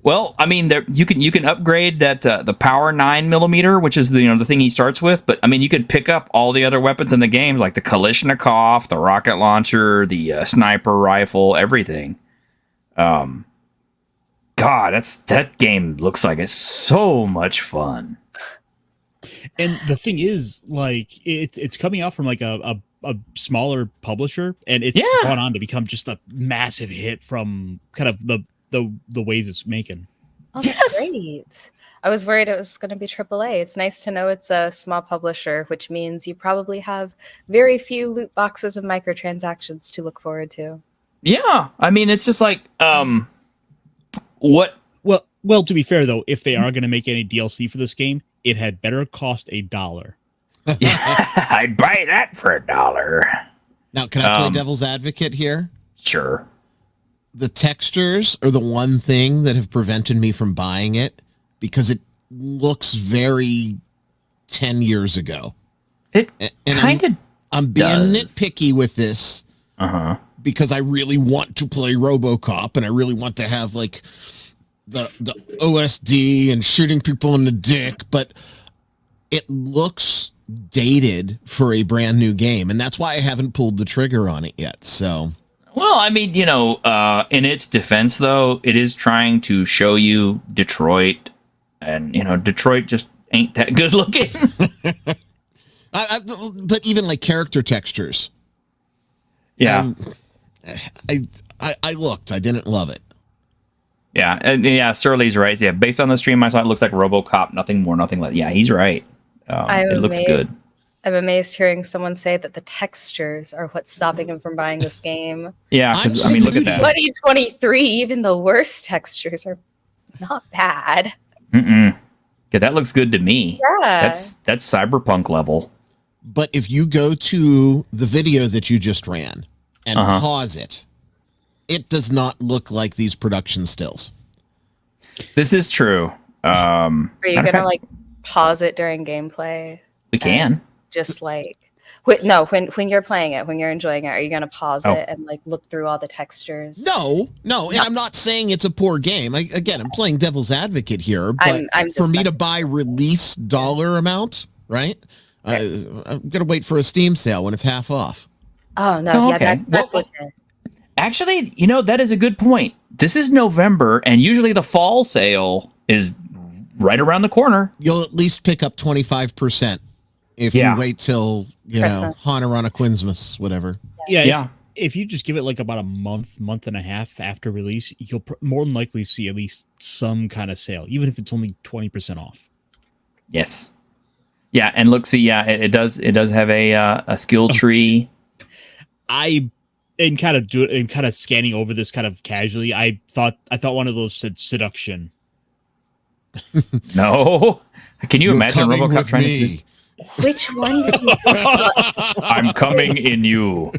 Speaker 2: Well, I mean, you can upgrade that the power 9mm, which is the thing he starts with. But I mean, you could pick up all the other weapons in the game, like the Kalashnikov, the rocket launcher, the sniper rifle, everything. God, that game looks like it's so much fun.
Speaker 5: And the thing is, like, it's coming out from like a smaller publisher, and it's gone on to become just a massive hit from kind of the waves it's making.
Speaker 6: Oh, that's great. I was worried it was going to be AAA. It's nice to know it's a small publisher, which means you probably have very few loot boxes of microtransactions to look forward to.
Speaker 2: Yeah, I mean, it's just like what?
Speaker 5: Well, to be fair though, if they are going to make any DLC for this game, it had better cost $1.
Speaker 2: I'd buy that for $1.
Speaker 7: Now, can I play devil's advocate here?
Speaker 2: Sure.
Speaker 7: The textures are the one thing that have prevented me from buying it because it looks very 10 years ago.
Speaker 2: It
Speaker 7: And
Speaker 2: kind of.
Speaker 7: I'm being
Speaker 2: does.
Speaker 7: nitpicky with this because I really want to play RoboCop and I really want to have like the OSD and shooting people in the dick, but it looks dated for a brand new game, and that's why I haven't pulled the trigger on it yet. So,
Speaker 2: Well, I mean, in its defense, though, it is trying to show you Detroit, and Detroit just ain't that good looking.
Speaker 7: but even like character textures,
Speaker 2: Yeah,
Speaker 7: I looked, I didn't love it.
Speaker 2: yeah, and yeah. Surly's right. Yeah, based on the stream I saw, it looks like RoboCop. Nothing more, nothing less. Yeah, he's right. It looks good.
Speaker 6: I'm amazed hearing someone say that the textures are what's stopping him from buying this game.
Speaker 2: Yeah, because I mean, look at that.
Speaker 6: 2023, even the worst textures are not bad.
Speaker 2: Yeah, that looks good to me.
Speaker 6: Yeah.
Speaker 2: That's cyberpunk level.
Speaker 7: But if you go to the video that you just ran and pause it it does not look like these production stills.
Speaker 2: This is true.
Speaker 6: Are you gonna like pause it during gameplay?
Speaker 2: We can.
Speaker 6: Just like when you're playing it, when you're enjoying it, are you gonna pause
Speaker 2: Oh.
Speaker 6: it and like look through all the textures?
Speaker 7: No, and I'm not saying it's a poor game. I'm playing devil's advocate here, but
Speaker 6: I'm
Speaker 7: for me to
Speaker 6: dismissing
Speaker 7: buy release dollar amount, right? I'm gonna wait for a Steam sale when it's half off.
Speaker 6: Oh no,
Speaker 2: Oh,
Speaker 6: yeah,
Speaker 2: okay.
Speaker 6: that's
Speaker 2: Well,
Speaker 6: legit.
Speaker 2: Actually, that is a good point. This is November, and usually the fall sale is right around the corner.
Speaker 7: You'll at least pick up 25% if
Speaker 2: Yeah.
Speaker 7: you wait till
Speaker 6: Christmas.
Speaker 7: Hanukkah, Quinzmas, whatever.
Speaker 5: Yeah,
Speaker 2: Yeah.
Speaker 5: If you just give it like about a month and a half after release, you'll more than likely see at least some kind of sale, even if it's only 20% off.
Speaker 2: Yes. Yeah, and look, see, yeah, it does have a skill tree.
Speaker 5: In kind of scanning over this kind of casually, I thought one of those said seduction.
Speaker 2: No. Can you
Speaker 7: You're
Speaker 2: imagine
Speaker 7: coming
Speaker 2: RoboCop
Speaker 7: with
Speaker 2: trying to
Speaker 7: me.
Speaker 2: seduce?
Speaker 6: Which one did you
Speaker 2: I'm coming in you.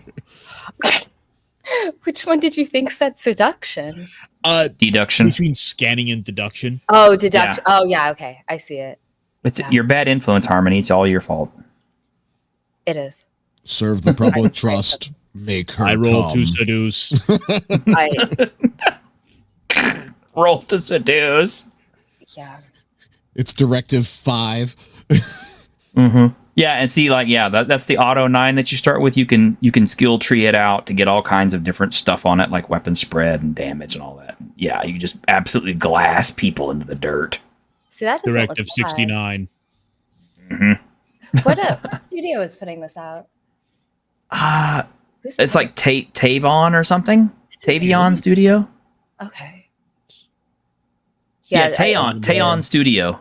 Speaker 6: which one did you think said seduction?
Speaker 2: Deduction.
Speaker 5: Between scanning and deduction.
Speaker 6: Oh, deduction. Oh yeah, okay. I see it.
Speaker 2: It's your bad influence, Harmony. It's all your fault.
Speaker 6: It is.
Speaker 7: Serve the public trust. Make her
Speaker 5: I roll
Speaker 7: come.
Speaker 5: to seduce.
Speaker 6: I
Speaker 2: Roll to seduce.
Speaker 6: yeah.
Speaker 7: It's Directive 5.
Speaker 2: Mm-hmm. Yeah, and see, like, yeah, that's the auto 9 that you start with. You can skill tree it out to get all kinds of different stuff on it, like weapon spread and damage and all that. Yeah, you just absolutely glass people into the dirt.
Speaker 6: See, that doesn't
Speaker 5: Directive
Speaker 6: look bad.
Speaker 5: 69.
Speaker 2: Mm-hmm.
Speaker 6: What studio is putting this out? Who's
Speaker 2: It's
Speaker 6: the-
Speaker 2: like Tavon or something. Tavion Studio.
Speaker 6: okay.
Speaker 2: Yeah,
Speaker 6: I-
Speaker 2: Taon Studio.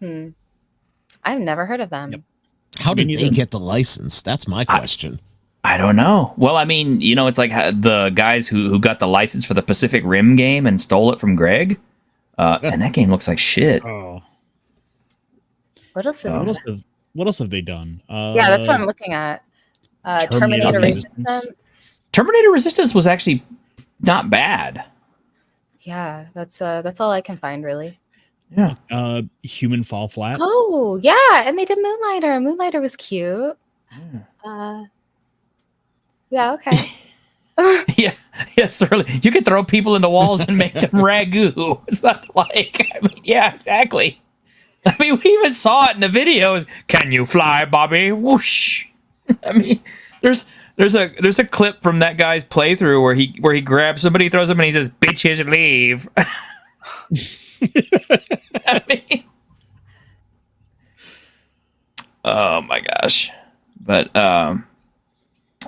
Speaker 6: I've never heard of them.
Speaker 5: Yep.
Speaker 7: How did
Speaker 5: Me
Speaker 7: they
Speaker 5: neither.
Speaker 7: get the license? That's my question.
Speaker 2: I don't know. Well, I mean, it's like the guys who got the license for the Pacific Rim game and stole it from Greg. And that game looks like shit.
Speaker 5: Oh,
Speaker 6: What else?
Speaker 5: what else have they done?
Speaker 6: Yeah, that's what I'm looking at.
Speaker 5: Terminator
Speaker 6: Terminator
Speaker 5: Resistance.
Speaker 6: Resistance.
Speaker 2: Terminator Resistance was actually not bad.
Speaker 6: Yeah, that's all I can find really.
Speaker 2: Yeah.
Speaker 5: Human Fall Flat.
Speaker 6: Oh yeah, and they did Moonlighter. Moonlighter was cute. Yeah, okay.
Speaker 2: Yeah, certainly. You could throw people into walls and make them ragu. It's not like, yeah, exactly. I mean, we even saw it in the videos. Can you fly, Bobby? Whoosh. I mean, there's a clip from that guy's playthrough where he grabs somebody, throws them, and he says, "Bitches, leave." I mean, oh my gosh. But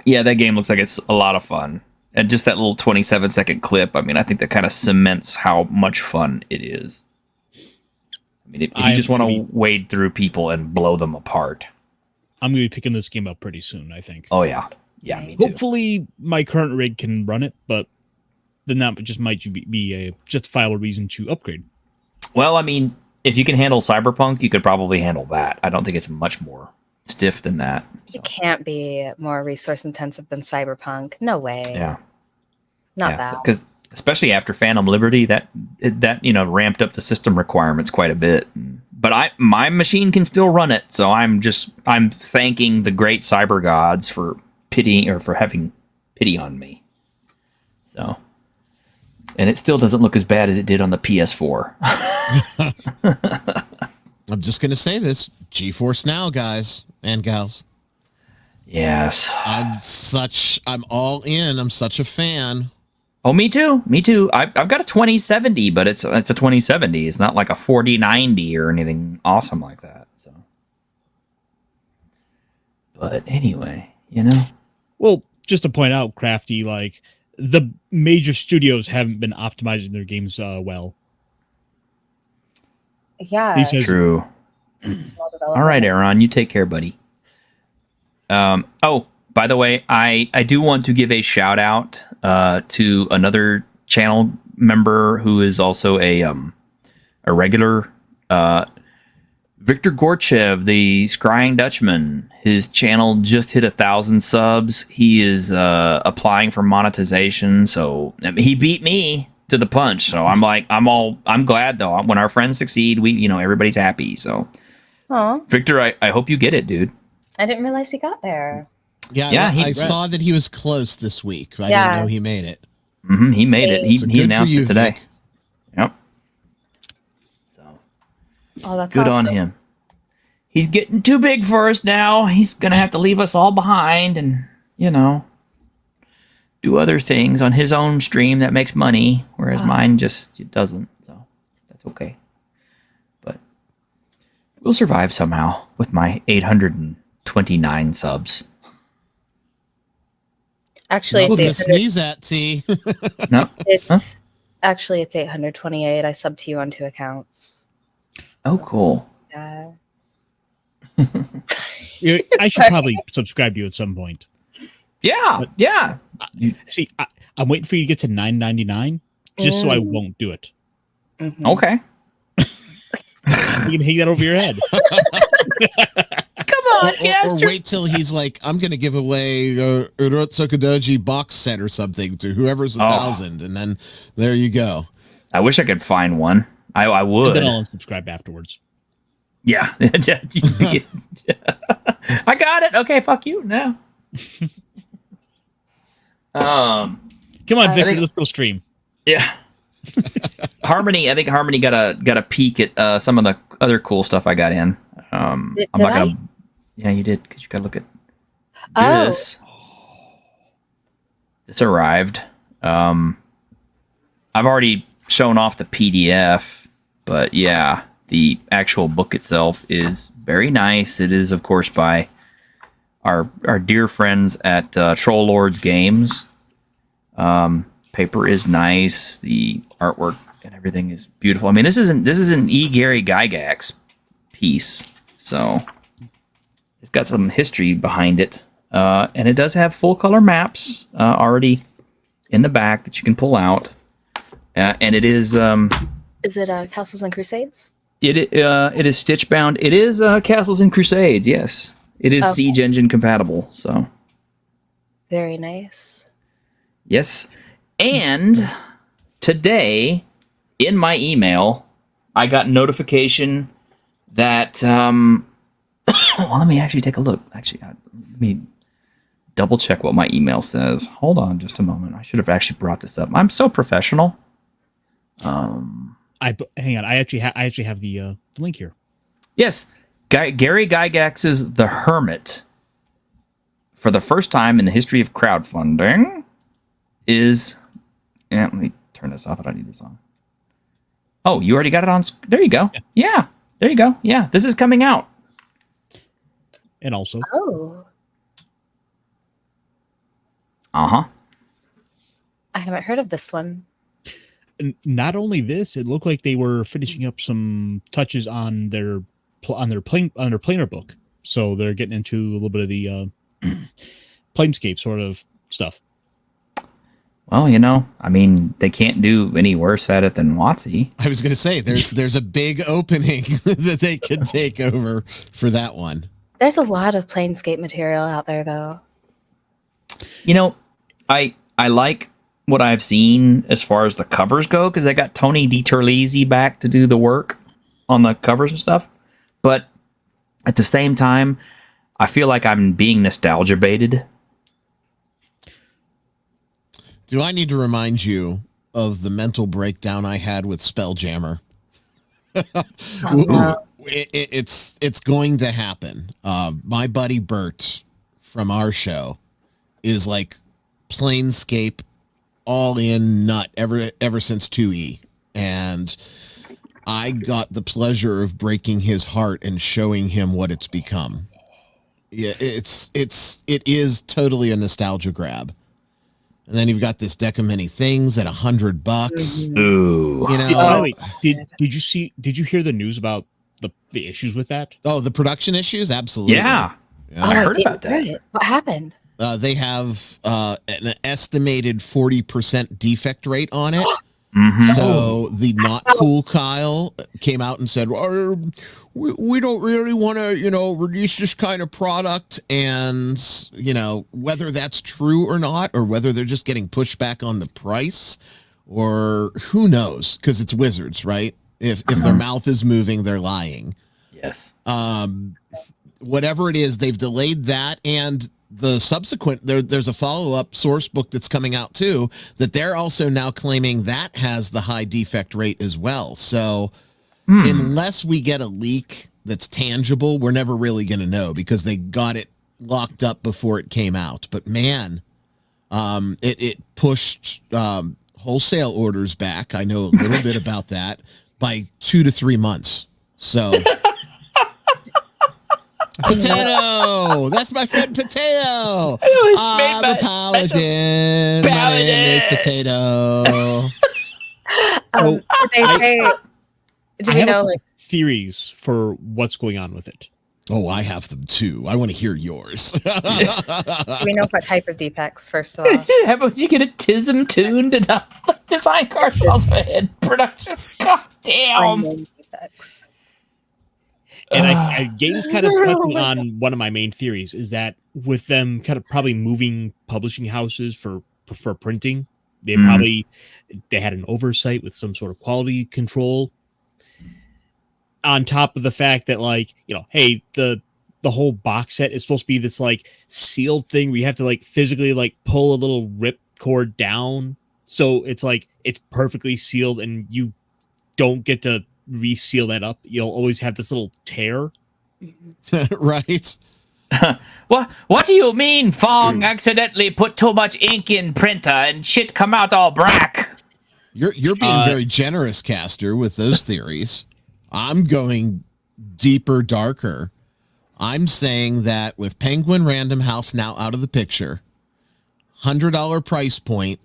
Speaker 2: yeah, that game looks like it's a lot of fun. And just that little 27-second clip, I mean, I think that kind of cements how much fun it is. I mean, if you just want to wade through people and blow them apart.
Speaker 5: I'm going to be picking this game up pretty soon, I think.
Speaker 2: Oh, yeah. Yeah, me too.
Speaker 5: Hopefully, my current rig can run it, but then that just might be a justifiable reason to upgrade.
Speaker 2: Well, I mean, if you can handle Cyberpunk, you could probably handle that. I don't think it's much more stiff than that.
Speaker 6: You can't be more resource intensive than Cyberpunk. No way.
Speaker 2: Yeah.
Speaker 6: Not that.
Speaker 2: Because especially after Phantom Liberty, that ramped up the system requirements quite a bit. But my machine can still run it, so I'm thanking the great cyber gods for having pity on me. So, and it still doesn't look as bad as it did on the PS4.
Speaker 7: I'm just going to say this. GeForce Now, guys and gals.
Speaker 2: Yes.
Speaker 7: I'm all in. I'm such a fan.
Speaker 2: Oh, me too. Me too. I've got a 2070, but it's a 2070. It's not like a 4090 or anything awesome like that. So, but anyway,
Speaker 5: Well, just to point out, Crafty, like the major studios haven't been optimizing their games well.
Speaker 6: Yeah.
Speaker 5: He says,
Speaker 2: True.
Speaker 6: Small developer.
Speaker 2: All right, Aaron, you take care, buddy. Oh, by the way, I do want to give a shout out to another channel member who is also a regular Victor Gorchev, the Scrying Dutchman, his channel just hit 1,000 subs. He is applying for monetization, so I mean, he beat me to the punch. So I'm glad though. When our friends succeed, everybody's happy. So,
Speaker 6: Oh,
Speaker 2: Victor, I hope you get it, dude.
Speaker 6: I didn't realize he got there.
Speaker 7: Yeah, I saw that he was close this week. But I didn't know he made it.
Speaker 2: He made it. He announced it today.
Speaker 7: Vic.
Speaker 2: Yep. So.
Speaker 6: Oh, that's
Speaker 2: Good
Speaker 6: awesome.
Speaker 2: on him. He's getting too big for us now. He's going to have to leave us all behind and, do other things on his own stream that makes money, whereas mine it doesn't. So that's okay. But we'll survive somehow with my 829 subs.
Speaker 6: Actually,
Speaker 7: Nothing to
Speaker 6: it's 800.
Speaker 7: sneeze at, T.
Speaker 2: No?
Speaker 6: It's actually it's 828. I subbed to you on 2 accounts.
Speaker 2: Oh, cool.
Speaker 6: Yeah.
Speaker 5: I should probably subscribe to you at some point.
Speaker 2: Yeah, yeah.
Speaker 5: See, I'm waiting for you to get to $9.99 just so I won't do it.
Speaker 6: Mhm.
Speaker 2: Okay.
Speaker 5: You can hang that over your head.
Speaker 2: Come on,
Speaker 7: or wait till he's like, I'm going to give away a Urotsukadoji box set or something to whoever's 1,000, and then there you go.
Speaker 2: I wish I could find one. I would.
Speaker 5: And then I'll unsubscribe afterwards.
Speaker 2: Yeah. I got it. Okay, fuck you. No.
Speaker 5: Come on, Victor, let's go stream.
Speaker 2: Yeah. Harmony, I think Harmony got a peek at some of the other cool stuff I got in. I'm not gonna. Yeah, you did, because you gotta look at this. This arrived. I've already shown off the PDF, but yeah, the actual book itself is very nice. It is, of course, by our dear friends at Troll Lords Games. Paper is nice. The artwork and everything is beautiful. I mean, this is an E. Gary Gygax piece, so it's got some history behind it, and it does have full color maps already in the back that you can pull out, and it is.
Speaker 6: Is it Castles and Crusades?
Speaker 2: It is stitch bound. It is Castles and Crusades. Yes, it is Siege Engine compatible. So
Speaker 6: very nice.
Speaker 2: Yes. And today, in my email, I got notification that, well, let me actually take a look. Actually, let me double check what my email says. Hold on just a moment. I should have actually brought this up. I'm so professional.
Speaker 5: Hang on. I actually have the link here.
Speaker 2: Yes. Gary Gygax's The Hermit, for the first time in the history of crowdfunding, is... Yeah, let me turn this off. I don't need this on. Oh, you already got it on. There you go. Yeah, there you go. Yeah, this is coming out.
Speaker 5: And also.
Speaker 6: Oh.
Speaker 2: Uh-huh.
Speaker 6: I haven't heard of this one.
Speaker 5: And not only this, it looked like they were finishing up some touches on their planar book. So they're getting into a little bit of the Planescape sort of stuff.
Speaker 2: Well, I mean, they can't do any worse at it than WotC.
Speaker 7: I was going to say, there's a big opening that they could take over for that one.
Speaker 6: There's a lot of Planescape material out there, though.
Speaker 2: I like what I've seen as far as the covers go, because they got Tony DiTerlizzi back to do the work on the covers and stuff. But at the same time, I feel like I'm being nostalgia baited.
Speaker 7: Do I need to remind you of the mental breakdown I had with Spelljammer? It's going to happen. My buddy Bert from our show is like Planescape all in nut ever since 2E, and I got the pleasure of breaking his heart and showing him what it's become. Yeah, it is totally a nostalgia grab. And then you've got this deck of many things at $100.
Speaker 2: Ooh.
Speaker 5: Wait, did you hear the news about the issues with that?
Speaker 7: Oh, the production issues? Absolutely.
Speaker 2: Yeah. I heard about that.
Speaker 6: What happened?
Speaker 7: They have an estimated 40% defect rate on it.
Speaker 2: Mhm.
Speaker 7: So the not cool Kyle came out and said, we don't really want to, release this kind of product. And, whether that's true or not, or whether they're just getting pushback on the price, or who knows, because it's Wizards, right? If their mouth is moving, they're lying.
Speaker 2: Yes.
Speaker 7: Whatever it is, they've delayed that, and the subsequent there's a follow-up source book that's coming out too, that they're also now claiming that has the high defect rate as well. So unless we get a leak that's tangible, we're never really going to know, because they got it locked up before it came out. But man, it pushed wholesale orders back. I know a little bit about that, by 2 to 3 months. So Potato! That's my friend Potato! I'm a paladin. My name is Potato.
Speaker 6: Do we know, like,
Speaker 5: theories for what's going on with it?
Speaker 7: Oh, I have them too. I want to hear yours.
Speaker 6: do we know what type of defects, first of all?
Speaker 2: How about you get a TISM tuned and a design card falls ahead production? God damn.
Speaker 6: Unknown defects.
Speaker 5: And Gabe is kind of touching on one of my main theories, is that with them kind of probably moving publishing houses for printing, they had an oversight with some sort of quality control, on top of the fact that, like, hey, the whole box set is supposed to be this like sealed thing where you have to like physically like pull a little rip cord down, so it's like it's perfectly sealed and you don't get to reseal that up. You'll always have this little tear.
Speaker 7: Right.
Speaker 2: What do you mean Fong accidentally put too much ink in printer and shit come out all black?
Speaker 7: You're being very generous, Caster, with those theories. I'm going deeper, darker. I'm saying that with Penguin Random House now out of the picture, $100 price point,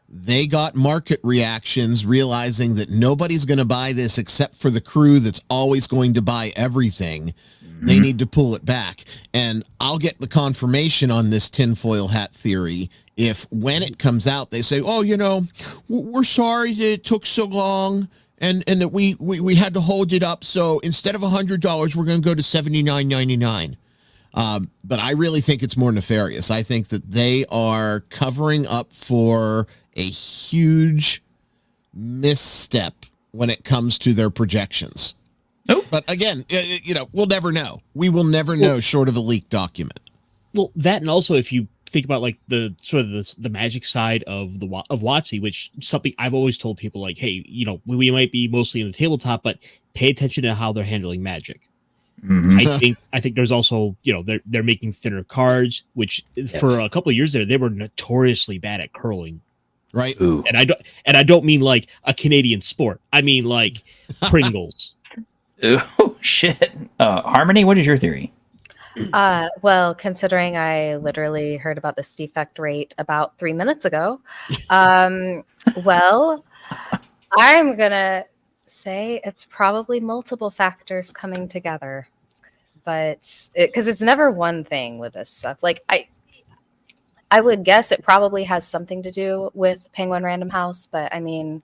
Speaker 7: they got market reactions realizing that nobody's going to buy this except for the crew that's always going to buy everything. They need to pull it back. And I'll get the confirmation on this tinfoil hat theory if, when it comes out, they say, oh, we're sorry that it took so long and that we had to hold it up. So instead of $100, we're going to go to $79.99. But I really think it's more nefarious. I think that they are covering up for a huge misstep when it comes to their projections.
Speaker 2: Nope.
Speaker 7: But again, we'll never know. We will never know short of a leaked document.
Speaker 5: Well, that, and also if you think about like the sort of the magic side of WotC, which is something I've always told people, like, hey, we might be mostly in the tabletop, but pay attention to how they're handling magic.
Speaker 2: Mm-hmm.
Speaker 5: I think there's also, they're making thinner cards, which for a couple of years there, they were notoriously bad at curling.
Speaker 7: Right.
Speaker 5: Ooh. And I don't mean like a Canadian sport. I mean like Pringles.
Speaker 2: Oh shit. Harmony, what is your theory?
Speaker 6: Well, considering I literally heard about this defect rate about 3 minutes ago, well, I'm gonna say it's probably multiple factors coming together, but because it's never one thing with this stuff. Like I would guess it probably has something to do with Penguin Random House, but I mean,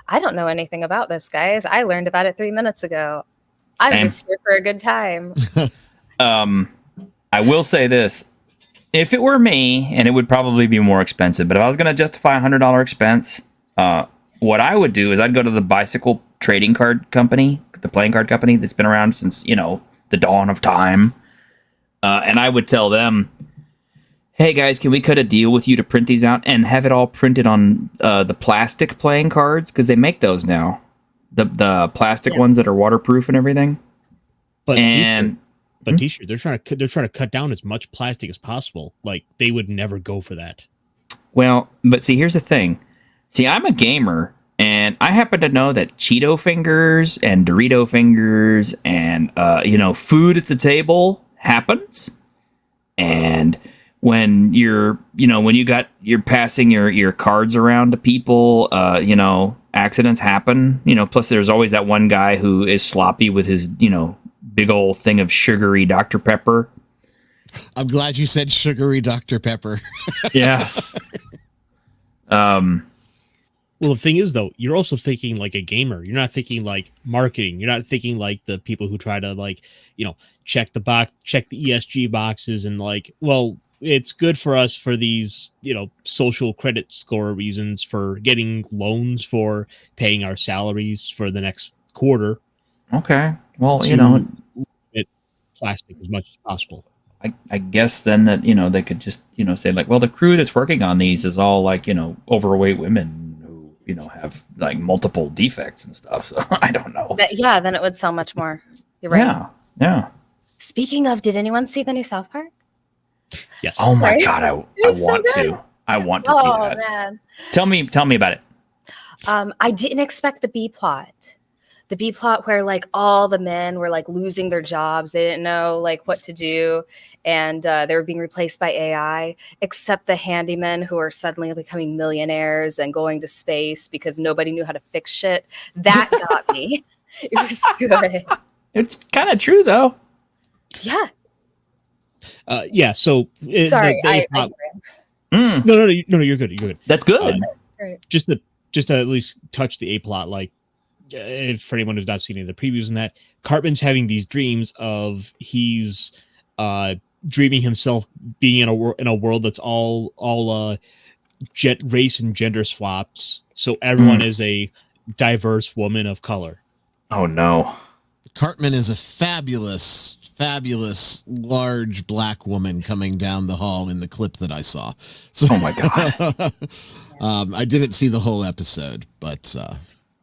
Speaker 6: I don't know anything about this, guys. I learned about it 3 minutes ago. I'm just here for a good time.
Speaker 2: I will say this. If it were me, and it would probably be more expensive, but if I was going to justify a $100 expense, what I would do is I'd go to the bicycle trading card company, the playing card company that's been around since, the dawn of time. And I would tell them, hey guys, can we cut a deal with you to print these out and have it all printed on the plastic playing cards? Because they make those now. The plastic ones that are waterproof and everything.
Speaker 5: But T-shirt, they're trying to cut down as much plastic as possible. Like, they would never go for that.
Speaker 2: Well, but see, here's the thing. See, I'm a gamer, and I happen to know that Cheeto fingers and Dorito fingers and food at the table happens. And when you're passing your cards around to people, accidents happen. Plus there's always that one guy who is sloppy with his, big old thing of sugary Dr. Pepper.
Speaker 7: I'm glad you said sugary Dr. Pepper.
Speaker 2: Yes.
Speaker 5: Well, the thing is, though, you're also thinking like a gamer. You're not thinking like marketing. You're not thinking like the people who try to like, check the ESG boxes and like, well, it's good for us for these, social credit score reasons for getting loans for paying our salaries for the next quarter.
Speaker 2: Okay. Well,
Speaker 5: To limit plastic as much as possible.
Speaker 2: I guess then that, they could just, say like, well, the crew that's working on these is all like, overweight women who, have like multiple defects and stuff. So I don't know.
Speaker 6: Then it would sell much more. You're right.
Speaker 2: Yeah.
Speaker 6: Speaking of, did anyone see the new South Park?
Speaker 5: Yes.
Speaker 2: Oh my
Speaker 6: Sorry.
Speaker 2: God. I
Speaker 6: It's so
Speaker 2: want
Speaker 6: good.
Speaker 2: to. I want to see
Speaker 6: Oh
Speaker 2: that.
Speaker 6: man.
Speaker 2: Tell me about it.
Speaker 6: I didn't expect the B plot. The B plot where like all the men were like losing their jobs. They didn't know like what to do. And they were being replaced by AI, except the handymen who are suddenly becoming millionaires and going to space because nobody knew how to fix shit. That got me. It was good.
Speaker 2: It's kind of true though.
Speaker 6: Yeah.
Speaker 5: Yeah. So
Speaker 6: Sorry.
Speaker 5: the
Speaker 6: I
Speaker 5: no, you're good. You're good.
Speaker 2: That's good.
Speaker 5: Just to at least touch the A plot, like for anyone who's not seen any of the previews and that, Cartman's having these dreams of he's dreaming himself being in a world that's all race and gender swaps, so everyone is a diverse woman of color.
Speaker 2: Oh no.
Speaker 7: Cartman is a fabulous large black woman coming down the hall in the clip that I saw. So,
Speaker 2: oh my God.
Speaker 7: I didn't see the whole episode, but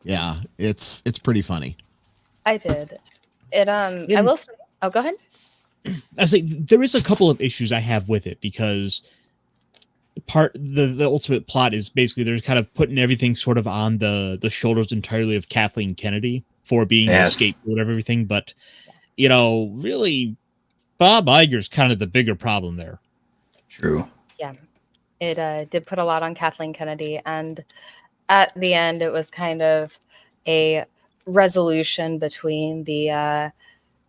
Speaker 7: yeah, it's pretty funny.
Speaker 6: I did. It I will say, oh, go ahead.
Speaker 5: I say there is a couple of issues I have with it, because the ultimate plot is basically they're kind of putting everything sort of on the shoulders entirely of Kathleen Kennedy for being the scapegoat of everything, but really Bob Iger's kind of the bigger problem there.
Speaker 2: True.
Speaker 6: Yeah. It did put a lot on Kathleen Kennedy, and at the end, it was kind of a resolution between the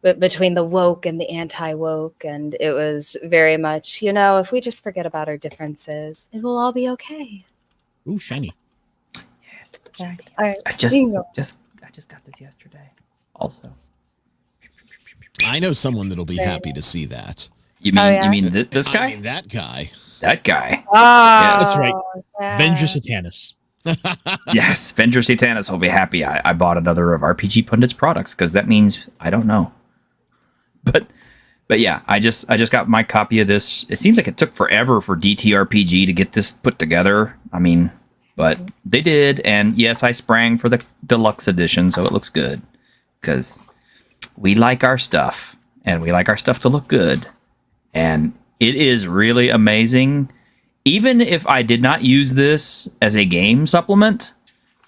Speaker 6: woke and the anti-woke, and it was very much, if we just forget about our differences, it will all be okay.
Speaker 5: Ooh, shiny.
Speaker 2: Yes, shiny.
Speaker 6: All right.
Speaker 2: I just got this yesterday. Also,
Speaker 7: I know someone that'll be happy to see that.
Speaker 2: You mean this guy?
Speaker 7: I mean, that guy.
Speaker 2: That guy.
Speaker 6: Oh,
Speaker 2: Yeah,
Speaker 5: that's right.
Speaker 6: yeah.
Speaker 5: Venger Satanus.
Speaker 2: Yes, Venger Satanus will be happy. I bought another of RPG Pundit's products because that means I don't know. But yeah, I just got my copy of this. It seems like it took forever for DTRPG to get this put together. I mean, but they did, and yes, I sprang for the deluxe edition, so it looks good because we like our stuff, and we like our stuff to look good, and it is really amazing. Even if I did not use this as a game supplement,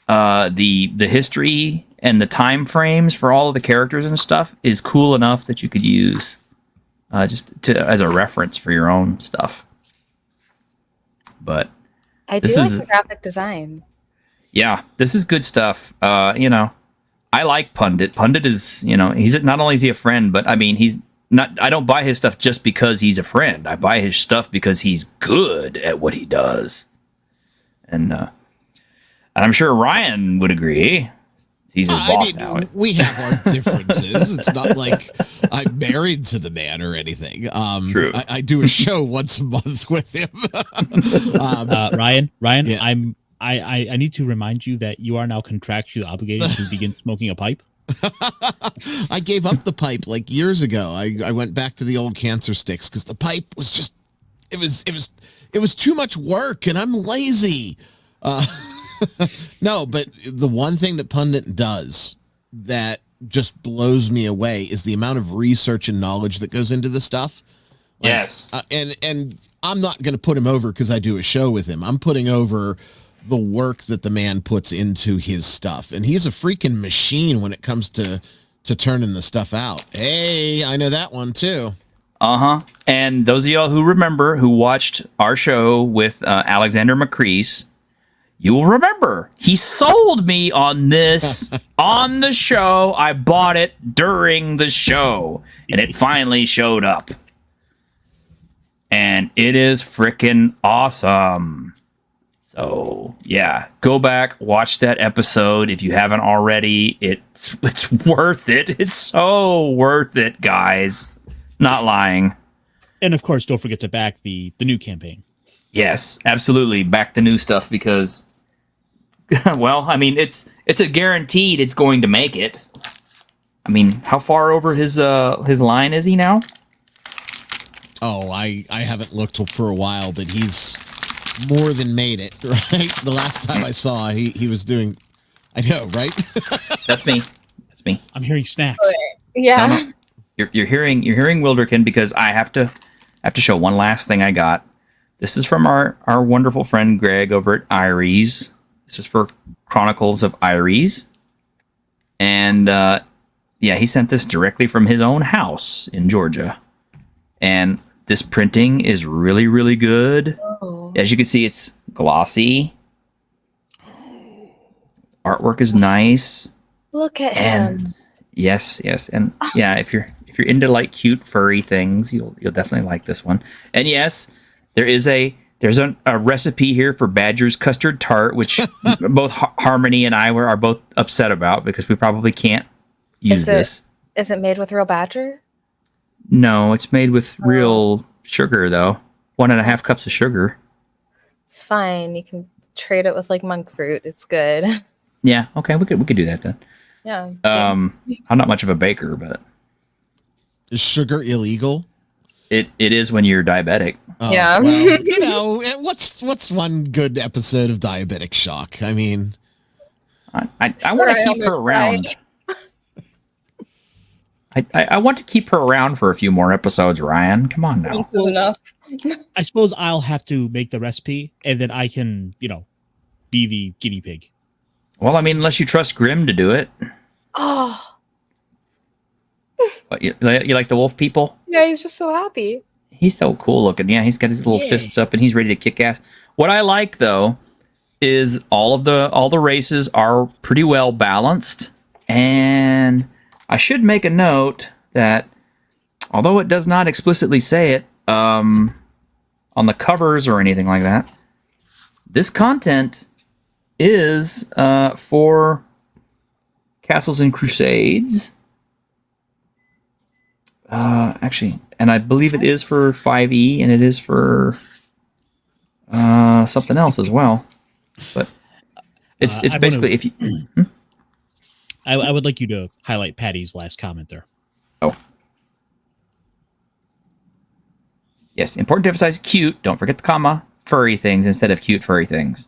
Speaker 2: the history and the time frames for all of the characters and stuff is cool enough that you could use just as a reference for your own stuff. But
Speaker 6: I do like the graphic design.
Speaker 2: Yeah, this is good stuff. I like Pundit. Pundit is, he's not only is he a friend, but I mean, he's not. I don't buy his stuff just because he's a friend. I buy his stuff because he's good at what he does, and I'm sure Ryan would agree. He's his boss now.
Speaker 7: We have our differences. It's not like I'm married to the man or anything.
Speaker 2: True.
Speaker 7: I do a show once a month with him.
Speaker 5: Ryan,
Speaker 7: yeah.
Speaker 5: I need to remind you that you are now contractually obligated to begin smoking a pipe.
Speaker 7: I gave up the pipe like years ago. I went back to the old cancer sticks because the pipe was just it was too much work, and I'm lazy. No, but the one thing that Pundit does that just blows me away is the amount of research and knowledge that goes into the stuff. Like,
Speaker 2: yes.
Speaker 7: And I'm not going to put him over because I do a show with him. I'm putting over the work that the man puts into his stuff. And he's a freaking machine when it comes to turning the stuff out. Hey, I know that one too.
Speaker 2: Uh-huh. And those of y'all who remember, who watched our show with Alexander McCrease, you will remember he sold me on this on the show. I bought it during the show, and it finally showed up. And it is freaking awesome. So yeah, go back, watch that episode if you haven't already. It's worth it. It's so worth it, guys. Not lying.
Speaker 5: And of course, don't forget to back the new campaign.
Speaker 2: Yes, absolutely. Back to new stuff because, well, I mean, it's a guaranteed it's going to make it. I mean, how far over his line is he now?
Speaker 7: Oh, I haven't looked for a while, but he's more than made it, right? The last time I saw, he was doing. I know, right?
Speaker 2: That's me. That's me.
Speaker 5: I'm hearing snacks.
Speaker 6: Yeah.
Speaker 2: No. You're hearing Wilderkin because I have to show one last thing I got. This is from our wonderful friend Greg over at Iries. This is for Chronicles of Iries. And yeah, he sent this directly from his own house in Georgia. And this printing is really, really good.
Speaker 6: Oh.
Speaker 2: As you can see, it's glossy. Artwork is nice.
Speaker 6: Look at
Speaker 2: And
Speaker 6: him.
Speaker 2: yes. And yeah, if you're into like cute furry things, you'll definitely like this one. And yes, there's a recipe here for Badger's custard tart, which both Harmony and I are both upset about because we probably can't use this.
Speaker 6: Is it made with real badger?
Speaker 2: No, it's made with real sugar though. 1.5 cups of sugar.
Speaker 6: It's fine. You can trade it with like monk fruit. It's good.
Speaker 2: Yeah, okay, we could do that then.
Speaker 6: Yeah.
Speaker 2: I'm not much of a baker, but
Speaker 7: Is sugar illegal?
Speaker 2: it is when you're diabetic.
Speaker 7: Oh,
Speaker 6: Yeah.
Speaker 7: Well, you know, what's one good episode of Diabetic Shock? I mean,
Speaker 2: I want to keep her around. I want to keep her around for a few more episodes, Ryan. Come on now.
Speaker 6: This is enough.
Speaker 5: I suppose I'll have to make the recipe, and then I can, be the guinea pig.
Speaker 2: Well, I mean, unless you trust Grim to do it.
Speaker 6: Oh,
Speaker 2: What, you like the wolf people?
Speaker 6: yeah. He's just so happy.
Speaker 2: He's so cool looking. Yeah, he's got his little fists up and he's ready to kick ass. What I like though is all the races are pretty well balanced, and I should make a note that although it does not explicitly say it on the covers or anything like that, this content is for Castles and Crusades. Actually, and I believe it is for 5e, and it is for something else as well. But it's basically if you.
Speaker 5: I would like you to highlight Patty's last comment there.
Speaker 2: Oh. Yes, important to emphasize cute. Don't forget the comma. Furry things instead of cute furry things.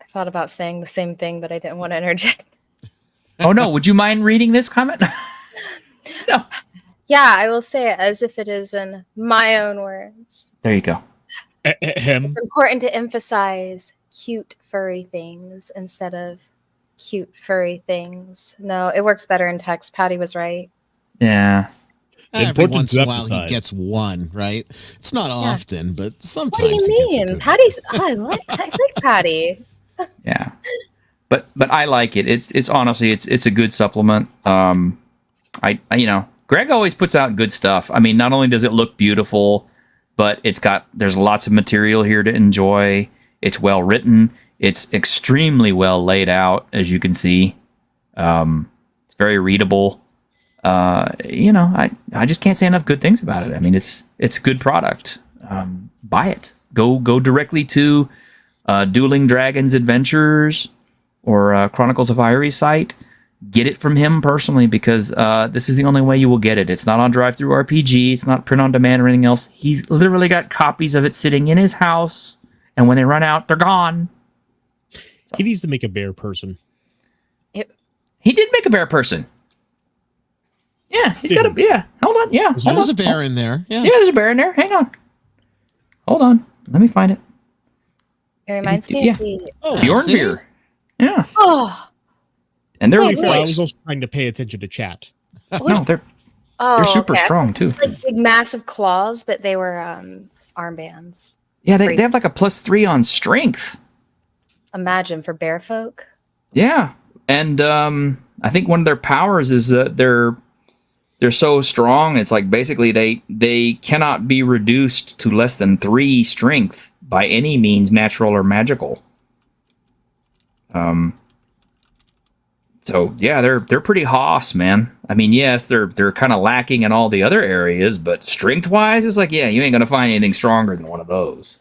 Speaker 6: I thought about saying the same thing, but I didn't want to interject.
Speaker 2: Oh no! Would you mind reading this comment? No.
Speaker 6: Yeah, I will say it as if it is in my own words.
Speaker 2: There you go.
Speaker 6: It's important to emphasize cute furry things instead of cute furry things. No, it works better in text. Patty was right.
Speaker 2: Yeah.
Speaker 7: every
Speaker 5: Important
Speaker 7: once
Speaker 5: to
Speaker 7: in a while he
Speaker 5: emphasize.
Speaker 7: gets one, right? It's not often, but
Speaker 6: What
Speaker 7: sometimes
Speaker 6: do you
Speaker 7: he gets a
Speaker 6: mean?
Speaker 7: good
Speaker 6: Patty's. I like Patty.
Speaker 2: Yeah. But I like it. It's honestly it's a good supplement. I Greg always puts out good stuff. I mean, not only does it look beautiful, but there's lots of material here to enjoy. It's well written. It's extremely well laid out, as you can see. It's very readable. I just can't say enough good things about it. I mean, it's a good product. Buy it. Go directly to Dueling Dragons Adventures or Chronicles of Irie site. Get it from him personally because this is the only way you will get it. It's not on Drive-Thru RPG. It's not print on demand or anything else. He's literally got copies of it sitting in his house, and when they run out, they're gone.
Speaker 5: He needs to make a bear person.
Speaker 2: He did make a bear person. Yeah, he's got a... Yeah, hold on. Yeah, hold
Speaker 7: There's
Speaker 2: on.
Speaker 7: a bear in there. Yeah.
Speaker 2: Yeah, there's a bear in there. Hang on. Hold on. Let me find it.
Speaker 6: It reminds me
Speaker 2: Yeah.
Speaker 6: of the.
Speaker 7: Oh,
Speaker 2: Bjorn
Speaker 7: see?
Speaker 2: beer. Yeah.
Speaker 6: Oh,
Speaker 2: And they're
Speaker 6: Wait,
Speaker 5: I was
Speaker 2: voiced.
Speaker 5: also trying to pay attention to chat.
Speaker 2: No, they're super
Speaker 6: okay.
Speaker 2: strong too.
Speaker 6: Like big, massive claws, but they were armbands.
Speaker 2: Yeah, they have like a +3 on strength.
Speaker 6: Imagine for bear folk.
Speaker 2: Yeah, and I think one of their powers is that they're so strong. It's like basically they cannot be reduced to less than 3 strength by any means, natural or magical. So yeah, they're pretty hoss, man. I mean, yes, they're kind of lacking in all the other areas, but strength wise, it's like, yeah, you ain't gonna find anything stronger than one of those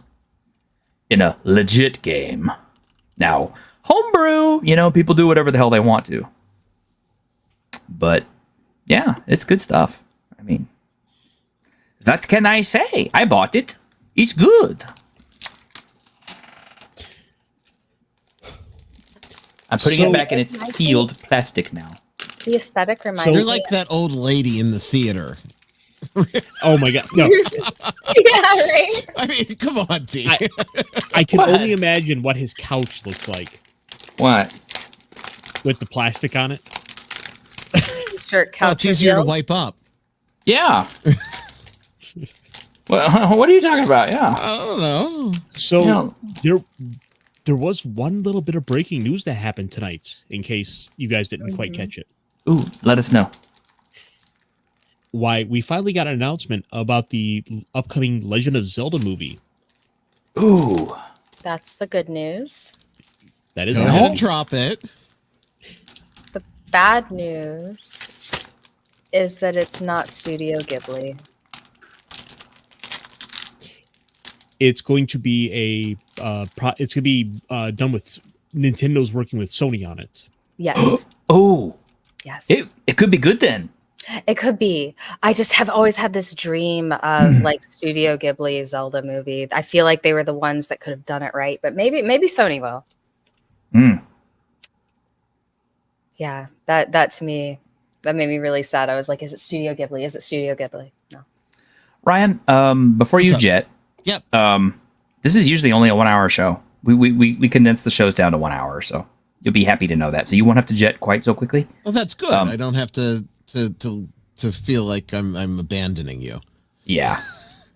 Speaker 2: in a legit game. Now, homebrew, people do whatever the hell they want to. But yeah, it's good stuff. I mean, what can I say? I bought it. It's good. I'm putting it back in its sealed plastic now.
Speaker 6: The aesthetic reminds
Speaker 7: So
Speaker 6: me.
Speaker 7: you're like that old lady in the theater.
Speaker 5: Oh my god, no!
Speaker 6: Yeah, right.
Speaker 7: I mean, come on, T.
Speaker 5: I can
Speaker 2: What?
Speaker 5: only imagine what his couch looks like
Speaker 2: What?
Speaker 5: with the plastic on it.
Speaker 6: Shirt
Speaker 7: Well,
Speaker 6: couch.
Speaker 7: it's easier to
Speaker 6: reveal.
Speaker 7: wipe up.
Speaker 2: Yeah. Well, what are you talking about? Yeah.
Speaker 7: I don't know.
Speaker 5: So there was one little bit of breaking news that happened tonight, in case you guys didn't quite catch it.
Speaker 2: Ooh, let us know.
Speaker 5: Why we finally got an announcement about the upcoming Legend of Zelda movie.
Speaker 2: Ooh.
Speaker 6: That's the good news.
Speaker 5: That is
Speaker 7: Go
Speaker 5: the
Speaker 7: ahead
Speaker 5: whole
Speaker 7: and drop it.
Speaker 6: The bad news is that it's not Studio Ghibli.
Speaker 5: It's going to be it's going to be done with Nintendo's working with Sony on it.
Speaker 6: Yes.
Speaker 2: Oh.
Speaker 6: Yes.
Speaker 2: It could be good then.
Speaker 6: It could be. I just have always had this dream of like Studio Ghibli Zelda movie. I feel like they were the ones that could have done it right, but maybe Sony will.
Speaker 2: Hmm.
Speaker 6: Yeah, that to me, that made me really sad. I was like, is it Studio Ghibli? Is it Studio Ghibli? No.
Speaker 2: Ryan, before
Speaker 7: What's
Speaker 2: you
Speaker 7: up?
Speaker 2: jet,
Speaker 7: Yep.
Speaker 2: this is usually only a 1 hour show. We condense the shows down to 1 hour, so you'll be happy to know that. So you won't have to jet quite so quickly.
Speaker 7: Well, that's good. I don't have to feel like I'm abandoning you.
Speaker 2: Yeah.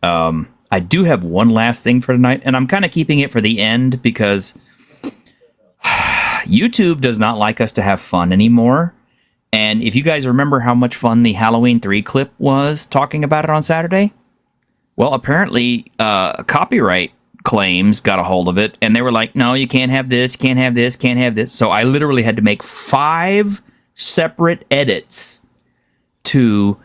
Speaker 2: I do have one last thing for tonight, and I'm kind of keeping it for the end because YouTube does not like us to have fun anymore. And if you guys remember how much fun the Halloween 3 clip was talking about it on Saturday, well, apparently copyright claims got a hold of it, and they were like, no, you can't have this, can't have this, can't have this. So I literally had to make 5 separate edits to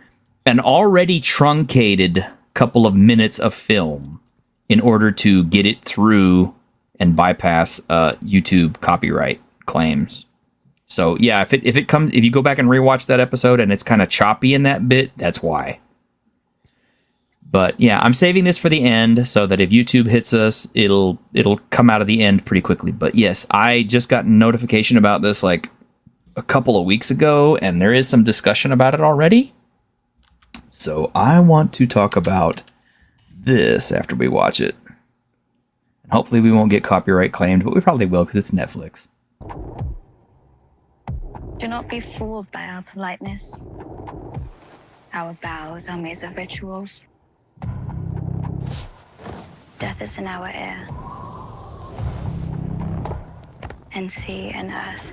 Speaker 2: an already truncated couple of minutes of film in order to get it through and bypass YouTube copyright claims. So yeah, if you go back and rewatch that episode and it's kind of choppy in that bit, that's why. But yeah, I'm saving this for the end so that if YouTube hits us, it'll come out of the end pretty quickly. But yes, I just got notification about this like a couple of weeks ago, and there is some discussion about it already. So I want to talk about this after we watch it. And hopefully we won't get copyright claimed, but we probably will because it's Netflix.
Speaker 9: Do not be fooled by our politeness. Our bows are maze of rituals. Death is in our air. And sea and earth.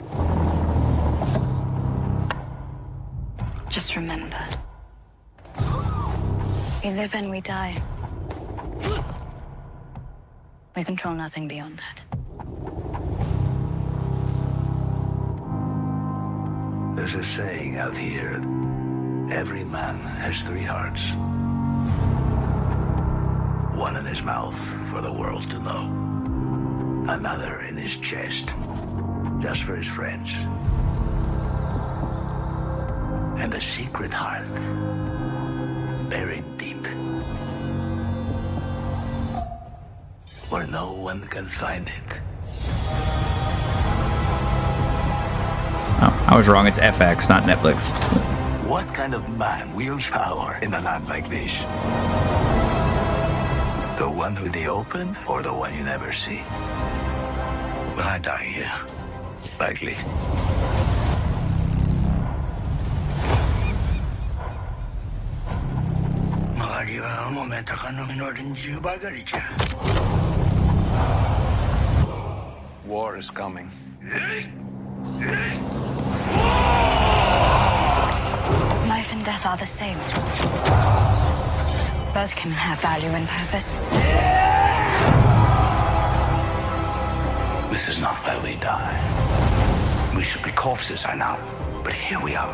Speaker 9: Just remember. We live and we die. We control nothing beyond that.
Speaker 1: There's a saying out here. Every man has 3 hearts. One in his mouth for the world to know. Another in his chest, just for his friends. And a secret heart, buried deep, where no one can find it.
Speaker 2: Oh, I was wrong. It's FX, not Netflix.
Speaker 1: What kind of man wields power in a land like this? The one with the open or the one you never see? Will I die here? Likely.
Speaker 8: War is coming.
Speaker 9: Life in and death are the same. Both can have value and purpose.
Speaker 1: This is not where we die. We should be corpses, I know. But here we are.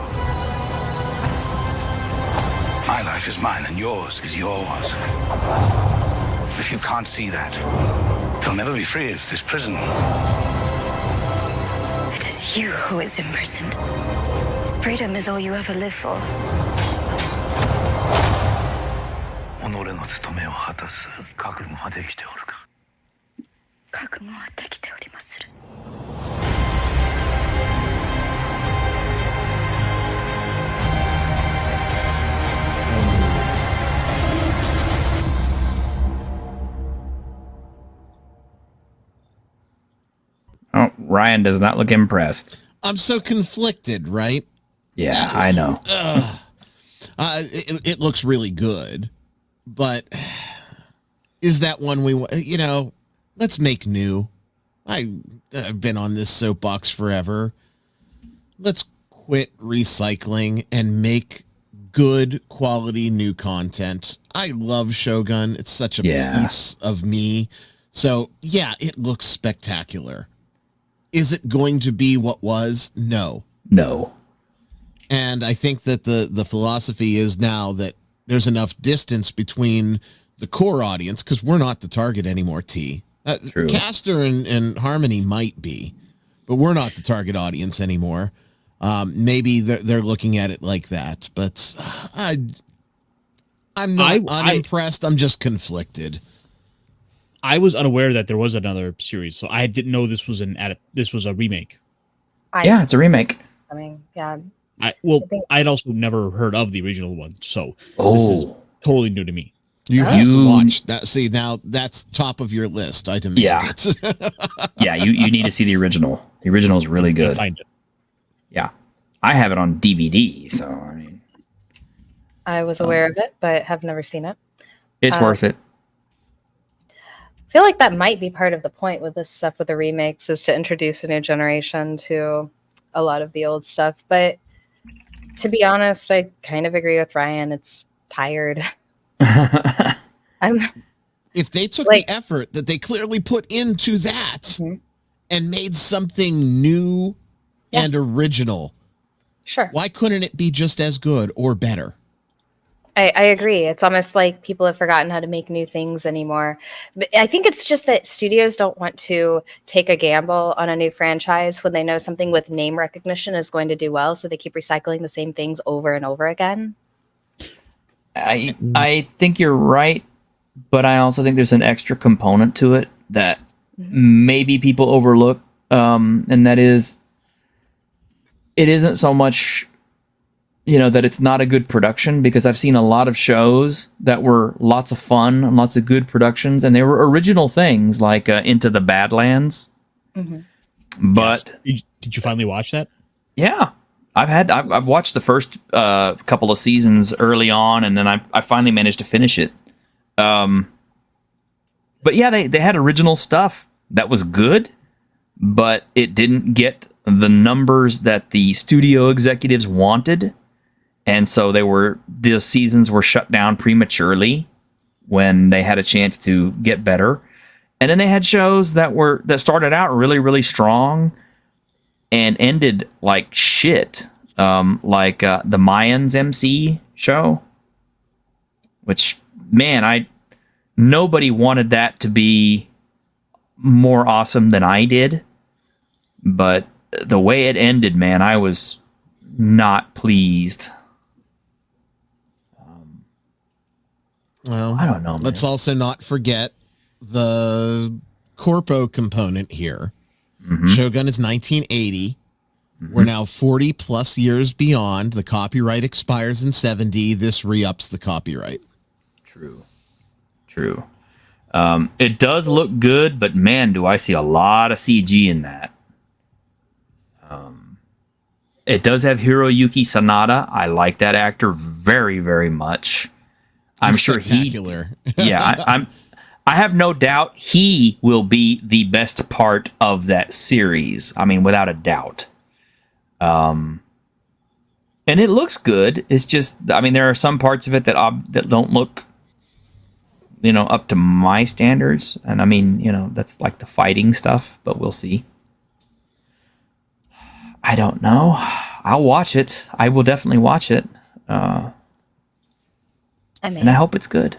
Speaker 1: My life is mine and yours is yours. If you can't see that, you'll never be free of this prison.
Speaker 9: It is you who is imprisoned. Freedom is all you ever live for.
Speaker 1: 己の務めを果たす覚悟はできておるか。
Speaker 9: 覚悟はできておりまする。
Speaker 2: Oh, Ryan does not look impressed.
Speaker 7: I'm so conflicted, right?
Speaker 2: Yeah, I know.
Speaker 7: It looks really good, but is that one we want? You know, let's make new. I've been on this soapbox forever. Let's quit recycling and make good quality new content. I love Shogun. It's such a piece of me. So yeah, it looks spectacular. Is it going to be what was? No.
Speaker 2: No.
Speaker 7: And I think that the philosophy is now that there's enough distance between the core audience, because we're not the target anymore, T. Castor and Harmony might be, but we're not the target audience anymore. Maybe they're looking at it like that, but I'm not unimpressed. I'm just conflicted.
Speaker 5: I was unaware that there was another series, so I didn't know this was a remake.
Speaker 2: Yeah, it's a remake.
Speaker 6: I mean, yeah.
Speaker 5: I'd also never heard of the original one, so this is totally new to me.
Speaker 7: You have to watch that. See, now that's top of your list. I demand it.
Speaker 2: Yeah, you need to see the original. The original is really good.
Speaker 5: Find it.
Speaker 2: Yeah, I have it on DVD, so I mean,
Speaker 6: I was aware of it, but have never seen it.
Speaker 2: It's worth it.
Speaker 6: I feel like that might be part of the point with this stuff with the remakes, is to introduce a new generation to a lot of the old stuff. But to be honest, I kind of agree with Ryan. It's tired.
Speaker 7: If they took the effort that they clearly put into that and made something new and original,
Speaker 6: sure,
Speaker 7: why couldn't it be just as good or better?
Speaker 6: I agree. It's almost like people have forgotten how to make new things anymore. But I think it's just that studios don't want to take a gamble on a new franchise when they know something with name recognition is going to do well, so they keep recycling the same things over and over again.
Speaker 2: I think you're right, but I also think there's an extra component to it that maybe people overlook, and that is, it isn't so much, that it's not a good production, because I've seen a lot of shows that were lots of fun and lots of good productions, and they were original things like Into the Badlands. But
Speaker 5: did you finally watch that?
Speaker 2: Yeah. I've watched the first couple of seasons early on, and then I finally managed to finish it. But yeah, they had original stuff that was good, but it didn't get the numbers that the studio executives wanted, and so the seasons were shut down prematurely when they had a chance to get better. And then they had shows that started out really, really strong and ended like shit, like the Mayans MC show, which, man, nobody wanted that to be more awesome than I did, but the way it ended, man, I was not pleased.
Speaker 7: Well,
Speaker 2: I don't know, man.
Speaker 7: Let's also not forget the corpo component here. Shogun is 1980. We're now 40 plus years beyond. The copyright expires in 70. This re-ups the copyright.
Speaker 2: True. It does look good, but man, do I see a lot of CG in that. It does have Hiroyuki Sanada. I like that actor very, very much. I'm sure
Speaker 7: spectacular.
Speaker 2: I have no doubt he will be the best part of that series. I mean, without a doubt. And it looks good. It's just, I mean, there are some parts of it that don't look, up to my standards. And I mean, that's like the fighting stuff, but we'll see. I don't know. I'll watch it. I will definitely watch it. And I hope it's good.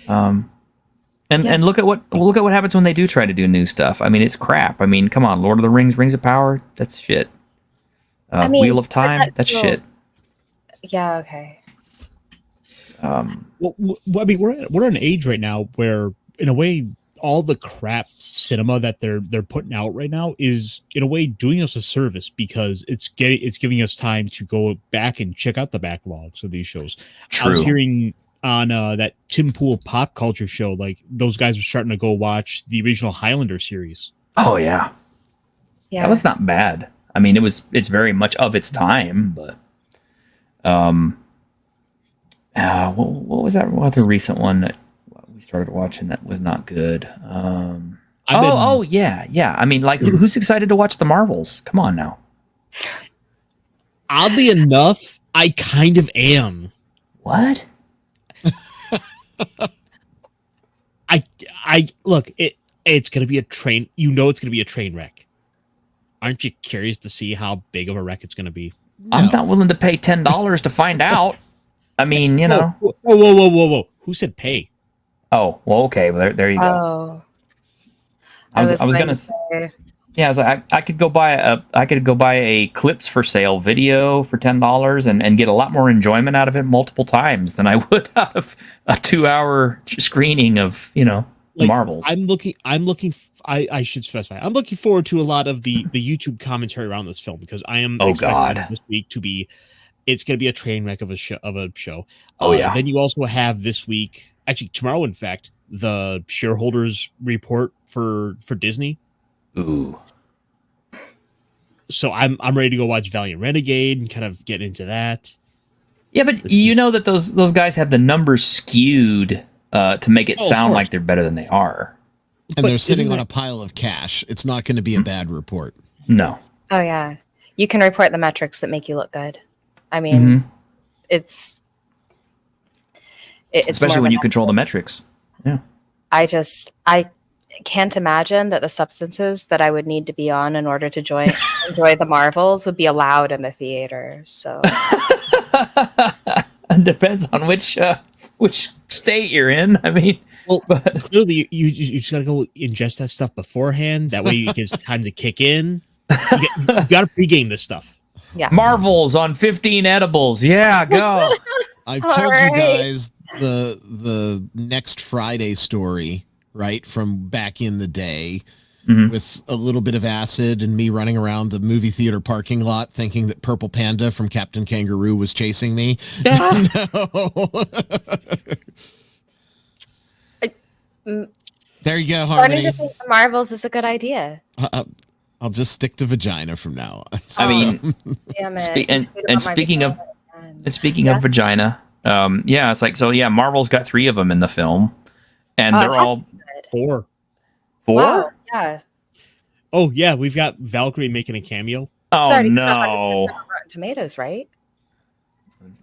Speaker 2: And look at what happens when they do try to do new stuff. I mean, it's crap. I mean, come on, Lord of the Rings, Rings of Power, that's shit. Wheel of Time, that's shit.
Speaker 6: Yeah. Okay.
Speaker 5: Well, I mean, we're at an age right now where, in a way, all the crap cinema that they're putting out right now is, in a way, doing us a service because it's giving us time to go back and check out the backlogs of these shows.
Speaker 2: True.
Speaker 5: I was hearing on that Tim Pool pop culture show, like those guys were starting to go watch the original Highlander series.
Speaker 2: Oh yeah. That was not bad. I mean, it's very much of its time, but what was that other recent one that we started watching that was not good? Yeah. I mean, like, who's excited to watch the Marvels? Come on now.
Speaker 5: Oddly enough, I kind of am.
Speaker 2: What?
Speaker 5: I look, it's gonna be a train. It's gonna be a train wreck. Aren't you curious to see how big of a wreck it's gonna be?
Speaker 2: No. I'm not willing to pay $10 to find out. I mean,
Speaker 5: Whoa! Who said pay?
Speaker 2: Oh, well, okay. Well, there you go.
Speaker 6: Oh,
Speaker 2: I was gonna say. Yeah, I was like, I could go buy a clips for sale video for $10 and get a lot more enjoyment out of it multiple times than I would out of a 2-hour screening of Marvels. I should specify. I'm looking forward to a lot of the YouTube commentary around this film because I am expecting this week to be. It's going to be a train wreck of a show. Oh yeah.
Speaker 5: Then you also have this week, actually tomorrow, in fact, the shareholders report for Disney.
Speaker 2: Ooh.
Speaker 5: So I'm ready to go watch Valiant Renegade and kind of get into that.
Speaker 2: Yeah, but that those guys have the numbers skewed to make it sound like they're better than they are.
Speaker 7: And they're sitting on a pile of cash. It's not going to be a bad report.
Speaker 2: No.
Speaker 6: Oh yeah, you can report the metrics that make you look good. I mean, it's
Speaker 2: especially when you control the metrics. Yeah.
Speaker 6: I can't imagine that the substances that I would need to be on in order to enjoy the Marvels would be allowed in the theater. So
Speaker 2: it depends on which state you're in. I mean,
Speaker 5: clearly you just gotta go ingest that stuff beforehand. That way it gives time to kick in. You gotta pregame this stuff.
Speaker 6: Yeah.
Speaker 2: Marvels on 15 edibles. Yeah, go.
Speaker 7: I've told you guys the next Friday story, right, from back in the day, with a little bit of acid and me running around the movie theater parking lot thinking that Purple Panda from Captain Kangaroo was chasing me. No. There you go, Harmony.
Speaker 6: Starting to think the Marvels is a good idea.
Speaker 7: I'll just stick to vagina from now on.
Speaker 2: I mean,
Speaker 6: damn it.
Speaker 2: speaking of vagina, it's like, so yeah, Marvel's got 3 of them in the film, and they're all
Speaker 6: good.
Speaker 5: 4.
Speaker 2: 4?
Speaker 6: Wow, yeah.
Speaker 5: Oh yeah, we've got Valkyrie making a cameo.
Speaker 2: Oh no!
Speaker 6: Rotten Tomatoes, right?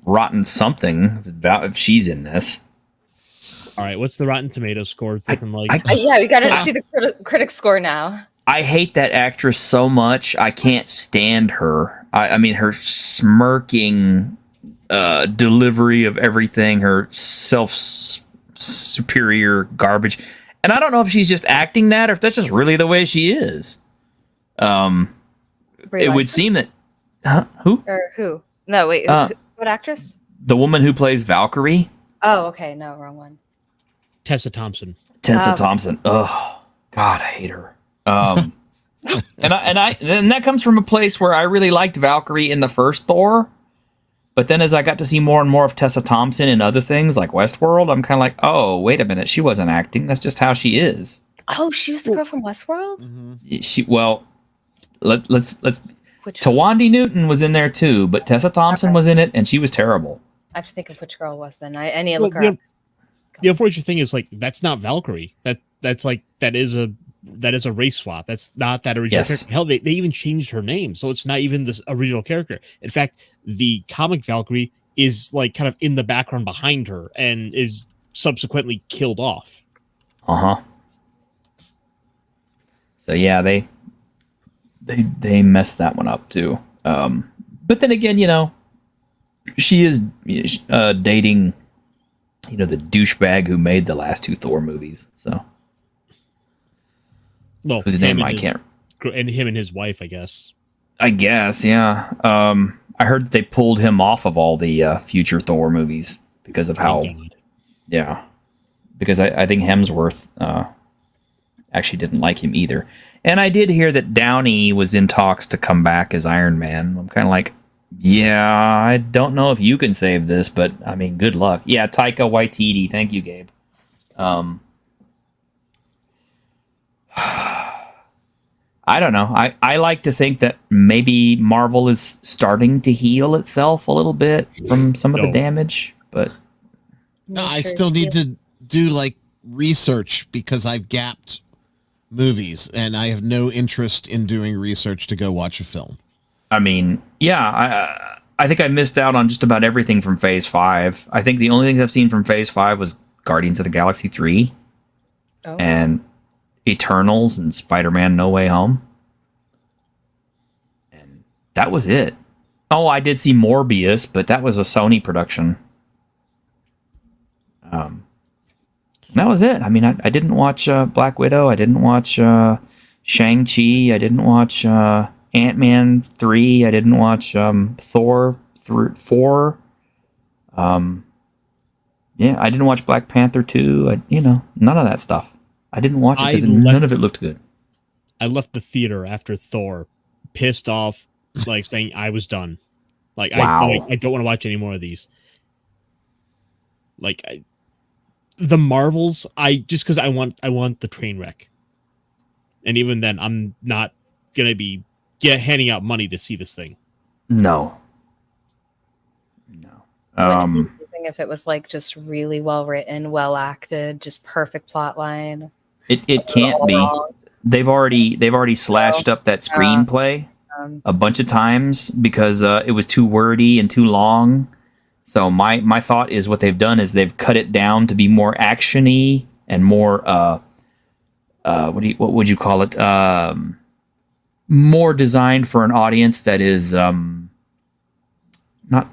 Speaker 2: Rotten something if she's in this.
Speaker 5: All right, what's the Rotten Tomatoes score? Looking like?
Speaker 6: Yeah, we got to see the critic score now.
Speaker 2: I hate that actress so much. I can't stand her. I mean, her smirking delivery of everything, her self-superior garbage. And I don't know if she's just acting that or if that's just really the way she is. It would seem that... Who?
Speaker 6: Or who? No, wait. What actress?
Speaker 2: The woman who plays Valkyrie.
Speaker 6: Oh, okay. No, wrong one.
Speaker 5: Tessa Thompson.
Speaker 2: Thompson. Oh, God, I hate her. And that comes from a place where I really liked Valkyrie in the first Thor, but then as I got to see more and more of Tessa Thompson in other things like Westworld, I'm kind of like, oh, wait a minute, she wasn't acting. That's just how she is.
Speaker 6: Oh, she was the girl from Westworld.
Speaker 2: Let's. Tawandi Newton was in there too, but Tessa Thompson was in it, and she was terrible.
Speaker 6: I have to think of which girl it was then. I need to look her up.
Speaker 5: The unfortunate thing is, like, that's not Valkyrie. That is a that is a race swap. That's not that original
Speaker 2: Yes.
Speaker 5: character. Hell, they even changed her name, so it's not even this original character. In fact, the comic Valkyrie is like kind of in the background behind her and is subsequently killed off.
Speaker 2: Uh-huh. So yeah, they messed that one up too. But then again, you know, she is dating, you know, the douchebag who made the last two Thor movies. So,
Speaker 5: Well,
Speaker 2: whose name I can't.
Speaker 5: And him and his wife, I guess.
Speaker 2: I guess, yeah. I heard that they pulled him off of all the future Thor movies because of how.
Speaker 5: Thank God.
Speaker 2: Yeah, because I think Hemsworth actually didn't like him either. And I did hear that Downey was in talks to come back as Iron Man. I'm kind of like, yeah, I don't know if you can save this, but I mean, good luck. Yeah, Taika Waititi. Thank you, Gabe. I don't know. I like to think that maybe Marvel is starting to heal itself a little bit from some of the damage, but
Speaker 7: No, I still need to do like research because I've gapped movies and I have no interest in doing research to go watch a film.
Speaker 2: I mean, yeah, I think I missed out on just about everything from Phase 5. I think the only things I've seen from Phase 5 was Guardians of the Galaxy 3 and Eternals and Spider-Man No Way Home. And that was it. Oh, I did see Morbius, but that was a Sony production. That was it. I mean, I didn't watch Black Widow. I didn't watch Shang-Chi. I didn't watch Ant-Man 3. I didn't watch Thor 4. Yeah, I didn't watch Black Panther 2. None of that stuff. I didn't watch it because none of it looked good.
Speaker 5: I left the theater after Thor, pissed off, like saying I was done. Like,
Speaker 2: wow.
Speaker 5: I don't want to watch any more of these. Like, the Marvels, just because I want the train wreck. And even then, I'm not gonna be handing out money to see this thing.
Speaker 2: No.
Speaker 6: Wouldn't it be amazing if it was like just really well written, well acted, just perfect plot line?
Speaker 2: It can't be. They've already slashed up that screenplay a bunch of times because it was too wordy and too long. So my thought is what they've done is they've cut it down to be more action-y and more what would you call it? More designed for an audience that is not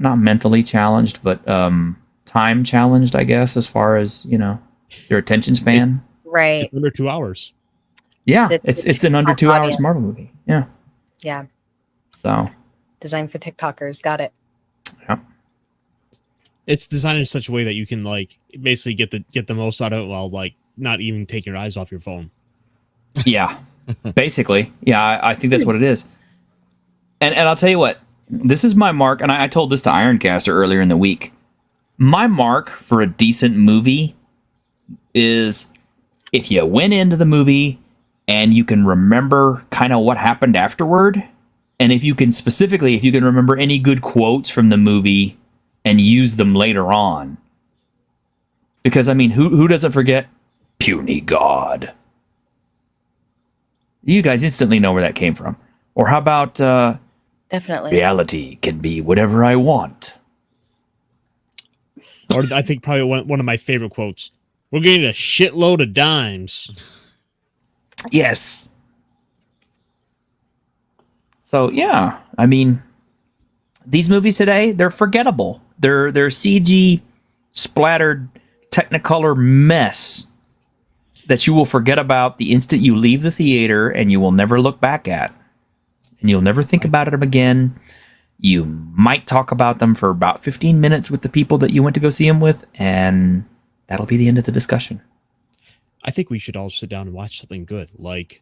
Speaker 2: mentally challenged, but time challenged, I guess, as far as, their attention span.
Speaker 6: Right.
Speaker 5: It's under 2 hours.
Speaker 2: Yeah, it's an under 2 hours Marvel movie. Yeah.
Speaker 6: Yeah.
Speaker 2: So.
Speaker 6: Designed for TikTokers. Got it.
Speaker 2: Yeah.
Speaker 5: It's designed in such a way that you can like basically get the most out of it while like not even taking your eyes off your phone.
Speaker 2: Yeah. Basically. Yeah, I think that's what it is. And I'll tell you what, this is my mark, and I told this to Ironcaster earlier in the week. My mark for a decent movie is if you went into the movie and you can remember kind of what happened afterward, and if you can remember any good quotes from the movie and use them later on. Because, I mean, who doesn't forget Puny God? You guys instantly know where that came from. Or how about
Speaker 6: definitely
Speaker 2: reality can be whatever I want?
Speaker 5: Or I think probably one of my favorite quotes. We're getting a shitload of dimes.
Speaker 2: Yes. So, yeah, I mean, these movies today, they're forgettable. They're CG splattered Technicolor mess that you will forget about the instant you leave the theater and you will never look back at. And you'll never think about them again. You might talk about them for about 15 minutes with the people that you went to go see them with, and that'll be the end of the discussion.
Speaker 5: I think we should all sit down and watch something good, like...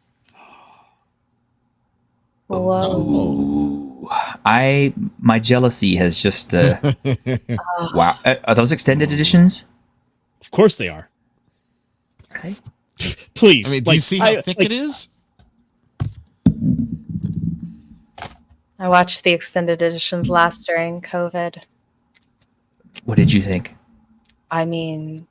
Speaker 2: Whoa. My jealousy has just wow. Are those extended editions?
Speaker 5: Of course they are.
Speaker 2: Okay.
Speaker 5: Please.
Speaker 7: I mean, do you see how thick it is?
Speaker 6: I watched the extended editions last during COVID.
Speaker 2: What did you think?
Speaker 6: I mean,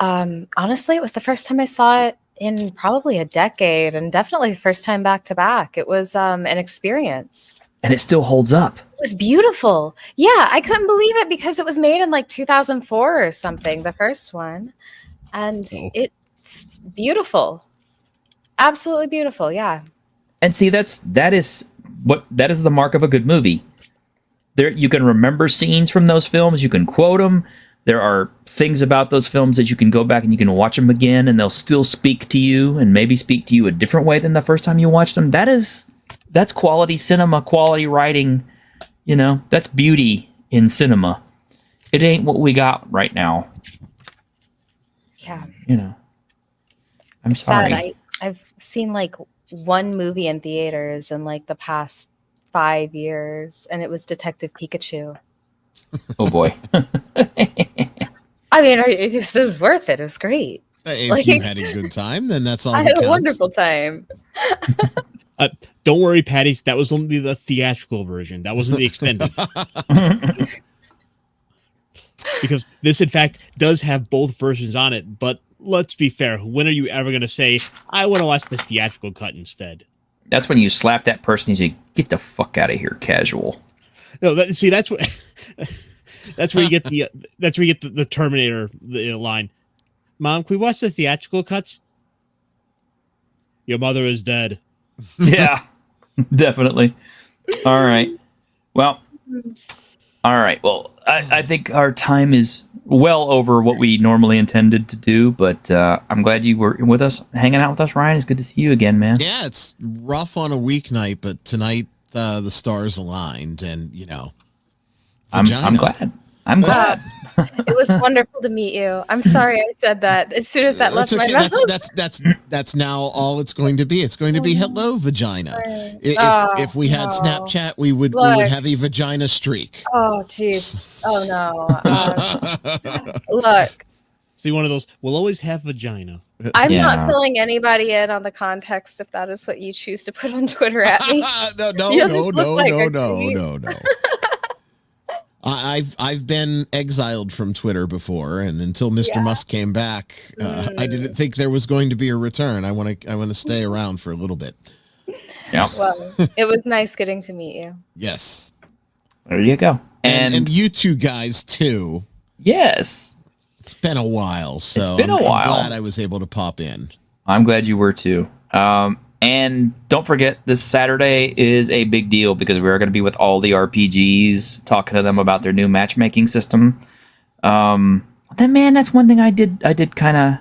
Speaker 6: honestly, it was the first time I saw it in probably a decade, and definitely first time back to back. It was an experience.
Speaker 2: And it still holds up.
Speaker 6: It was beautiful. Yeah, I couldn't believe it because it was made in like 2004 or something, the first one. And it's beautiful. Absolutely beautiful, yeah.
Speaker 2: And see, that is the mark of a good movie. There, you can remember scenes from those films, you can quote them. There are things about those films that you can go back and you can watch them again, and they'll still speak to you, and maybe speak to you a different way than the first time you watched them. That's quality cinema, quality writing. You know, that's beauty in cinema. It ain't what we got right now.
Speaker 6: Yeah.
Speaker 2: You know, I'm sorry.
Speaker 6: Sad. I've seen like one movie in theaters in like the past 5 years, and it was Detective Pikachu.
Speaker 2: Oh boy.
Speaker 6: I mean, it was worth it. It was great.
Speaker 7: If you had a good time, then that's all.
Speaker 6: I had a wonderful time.
Speaker 5: Don't worry, Patty. That was only the theatrical version. That wasn't the extended. Because this, in fact, does have both versions on it. But let's be fair. When are you ever going to say, I want to watch the theatrical cut instead?
Speaker 2: That's when you slap that person and you say, get the fuck out of here, casual.
Speaker 5: No, that's what. That's where you get the Terminator line. Mom, can we watch the theatrical cuts? Your mother is dead.
Speaker 2: Yeah, definitely. All right. Well, I think our time is well over what we normally intended to do, but I'm glad you were with us, hanging out with us, Ryan. It's good to see you again, man.
Speaker 7: Yeah, it's rough on a weeknight, but tonight the stars aligned, and you know,
Speaker 2: I'm glad. I'm glad.
Speaker 6: It was wonderful to meet you. I'm sorry I said that. As soon as that left my mouth.
Speaker 7: That's now all it's going to be. It's going to be hello vagina. If we had Snapchat, we would have a vagina streak.
Speaker 6: Oh jeez. Oh no. Look.
Speaker 5: See, one of those. We'll always have vagina.
Speaker 6: I'm not filling anybody in on the context if that is what you choose to put on Twitter at me.
Speaker 7: No. I've been exiled from Twitter before, and until Mr. Musk came back, I didn't think there was going to be a return. I want to stay around for a little bit.
Speaker 2: Yeah.
Speaker 6: Well, it was nice getting to meet you.
Speaker 7: Yes.
Speaker 2: There you go.
Speaker 7: And you two guys too.
Speaker 2: Yes.
Speaker 7: It's been a while, so
Speaker 2: I'm
Speaker 7: glad I was able to pop in.
Speaker 2: I'm glad you were too. And don't forget, this Saturday is a big deal because we're going to be with all the RPGs, talking to them about their new matchmaking system. Then, man, that's one thing I did kind of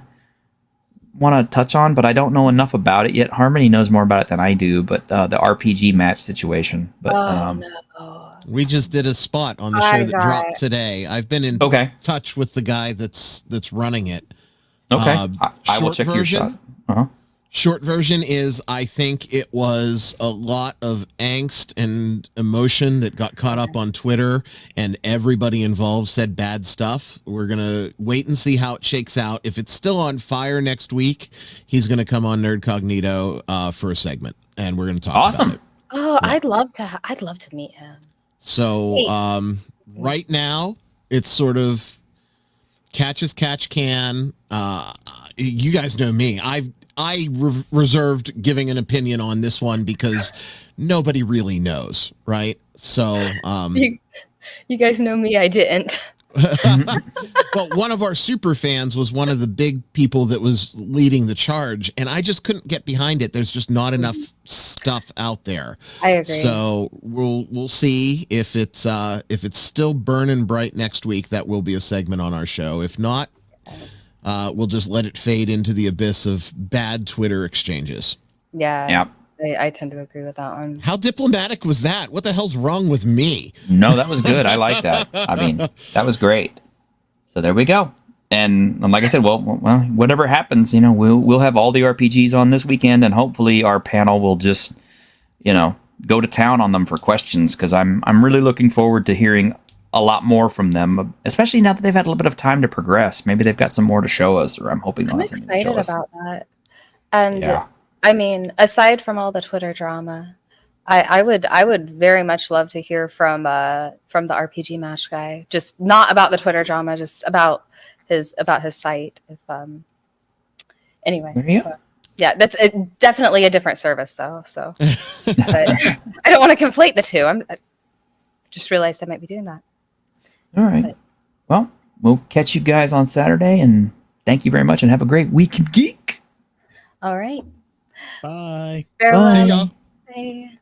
Speaker 2: want to touch on, but I don't know enough about it yet. Harmony knows more about it than I do, but the RPG match situation. But
Speaker 6: no.
Speaker 7: We just did a spot on the show that dropped today. I've been in touch with the guy that's running it.
Speaker 2: Okay, I will check your shot.
Speaker 7: Short version is, I think it was a lot of angst and emotion that got caught up on Twitter, and everybody involved said bad stuff. We're going to wait and see how it shakes out. If it's still on fire next week, he's going to come on Nerd Cognito for a segment, and we're going to talk about it.
Speaker 6: Oh, yeah. I'd love to meet him.
Speaker 7: So right now, it's sort of catch as catch can. You guys know me. I reserved giving an opinion on this one because nobody really knows, right? So
Speaker 6: you guys know me. I didn't.
Speaker 7: Well, one of our super fans was one of the big people that was leading the charge, and I just couldn't get behind it. There's just not enough stuff out there.
Speaker 6: I agree.
Speaker 7: So we'll see if it's still burning bright next week. That will be a segment on our show. If not, we'll just let it fade into the abyss of bad Twitter exchanges.
Speaker 6: Yeah. I tend to agree with that one.
Speaker 7: How diplomatic was that? What the hell's wrong with me?
Speaker 2: No, that was good. I like that. I mean, that was great. So there we go. And like I said, well, whatever happens, we'll have all the RPGs on this weekend, and hopefully our panel will just, go to town on them for questions, because I'm really looking forward to hearing a lot more from them, especially now that they've had a little bit of time to progress. Maybe they've got some more to show us, or I'm hoping they'll have something to show us.
Speaker 6: I'm excited about that. And I mean, aside from all the Twitter drama, I would very much love to hear from the RPG Mash guy. Just not about the Twitter drama, just about his site. Anyway.
Speaker 2: There you go.
Speaker 6: Yeah, that's definitely a different service, though. So, but I don't want to conflate the two. I just realized I might be doing that.
Speaker 2: All right.
Speaker 6: But-
Speaker 2: Well, we'll catch you guys on Saturday, and thank you very much, and have a great week in Geek.
Speaker 6: All right.
Speaker 5: Bye.
Speaker 6: Farewell.
Speaker 7: See y'all.
Speaker 6: Bye.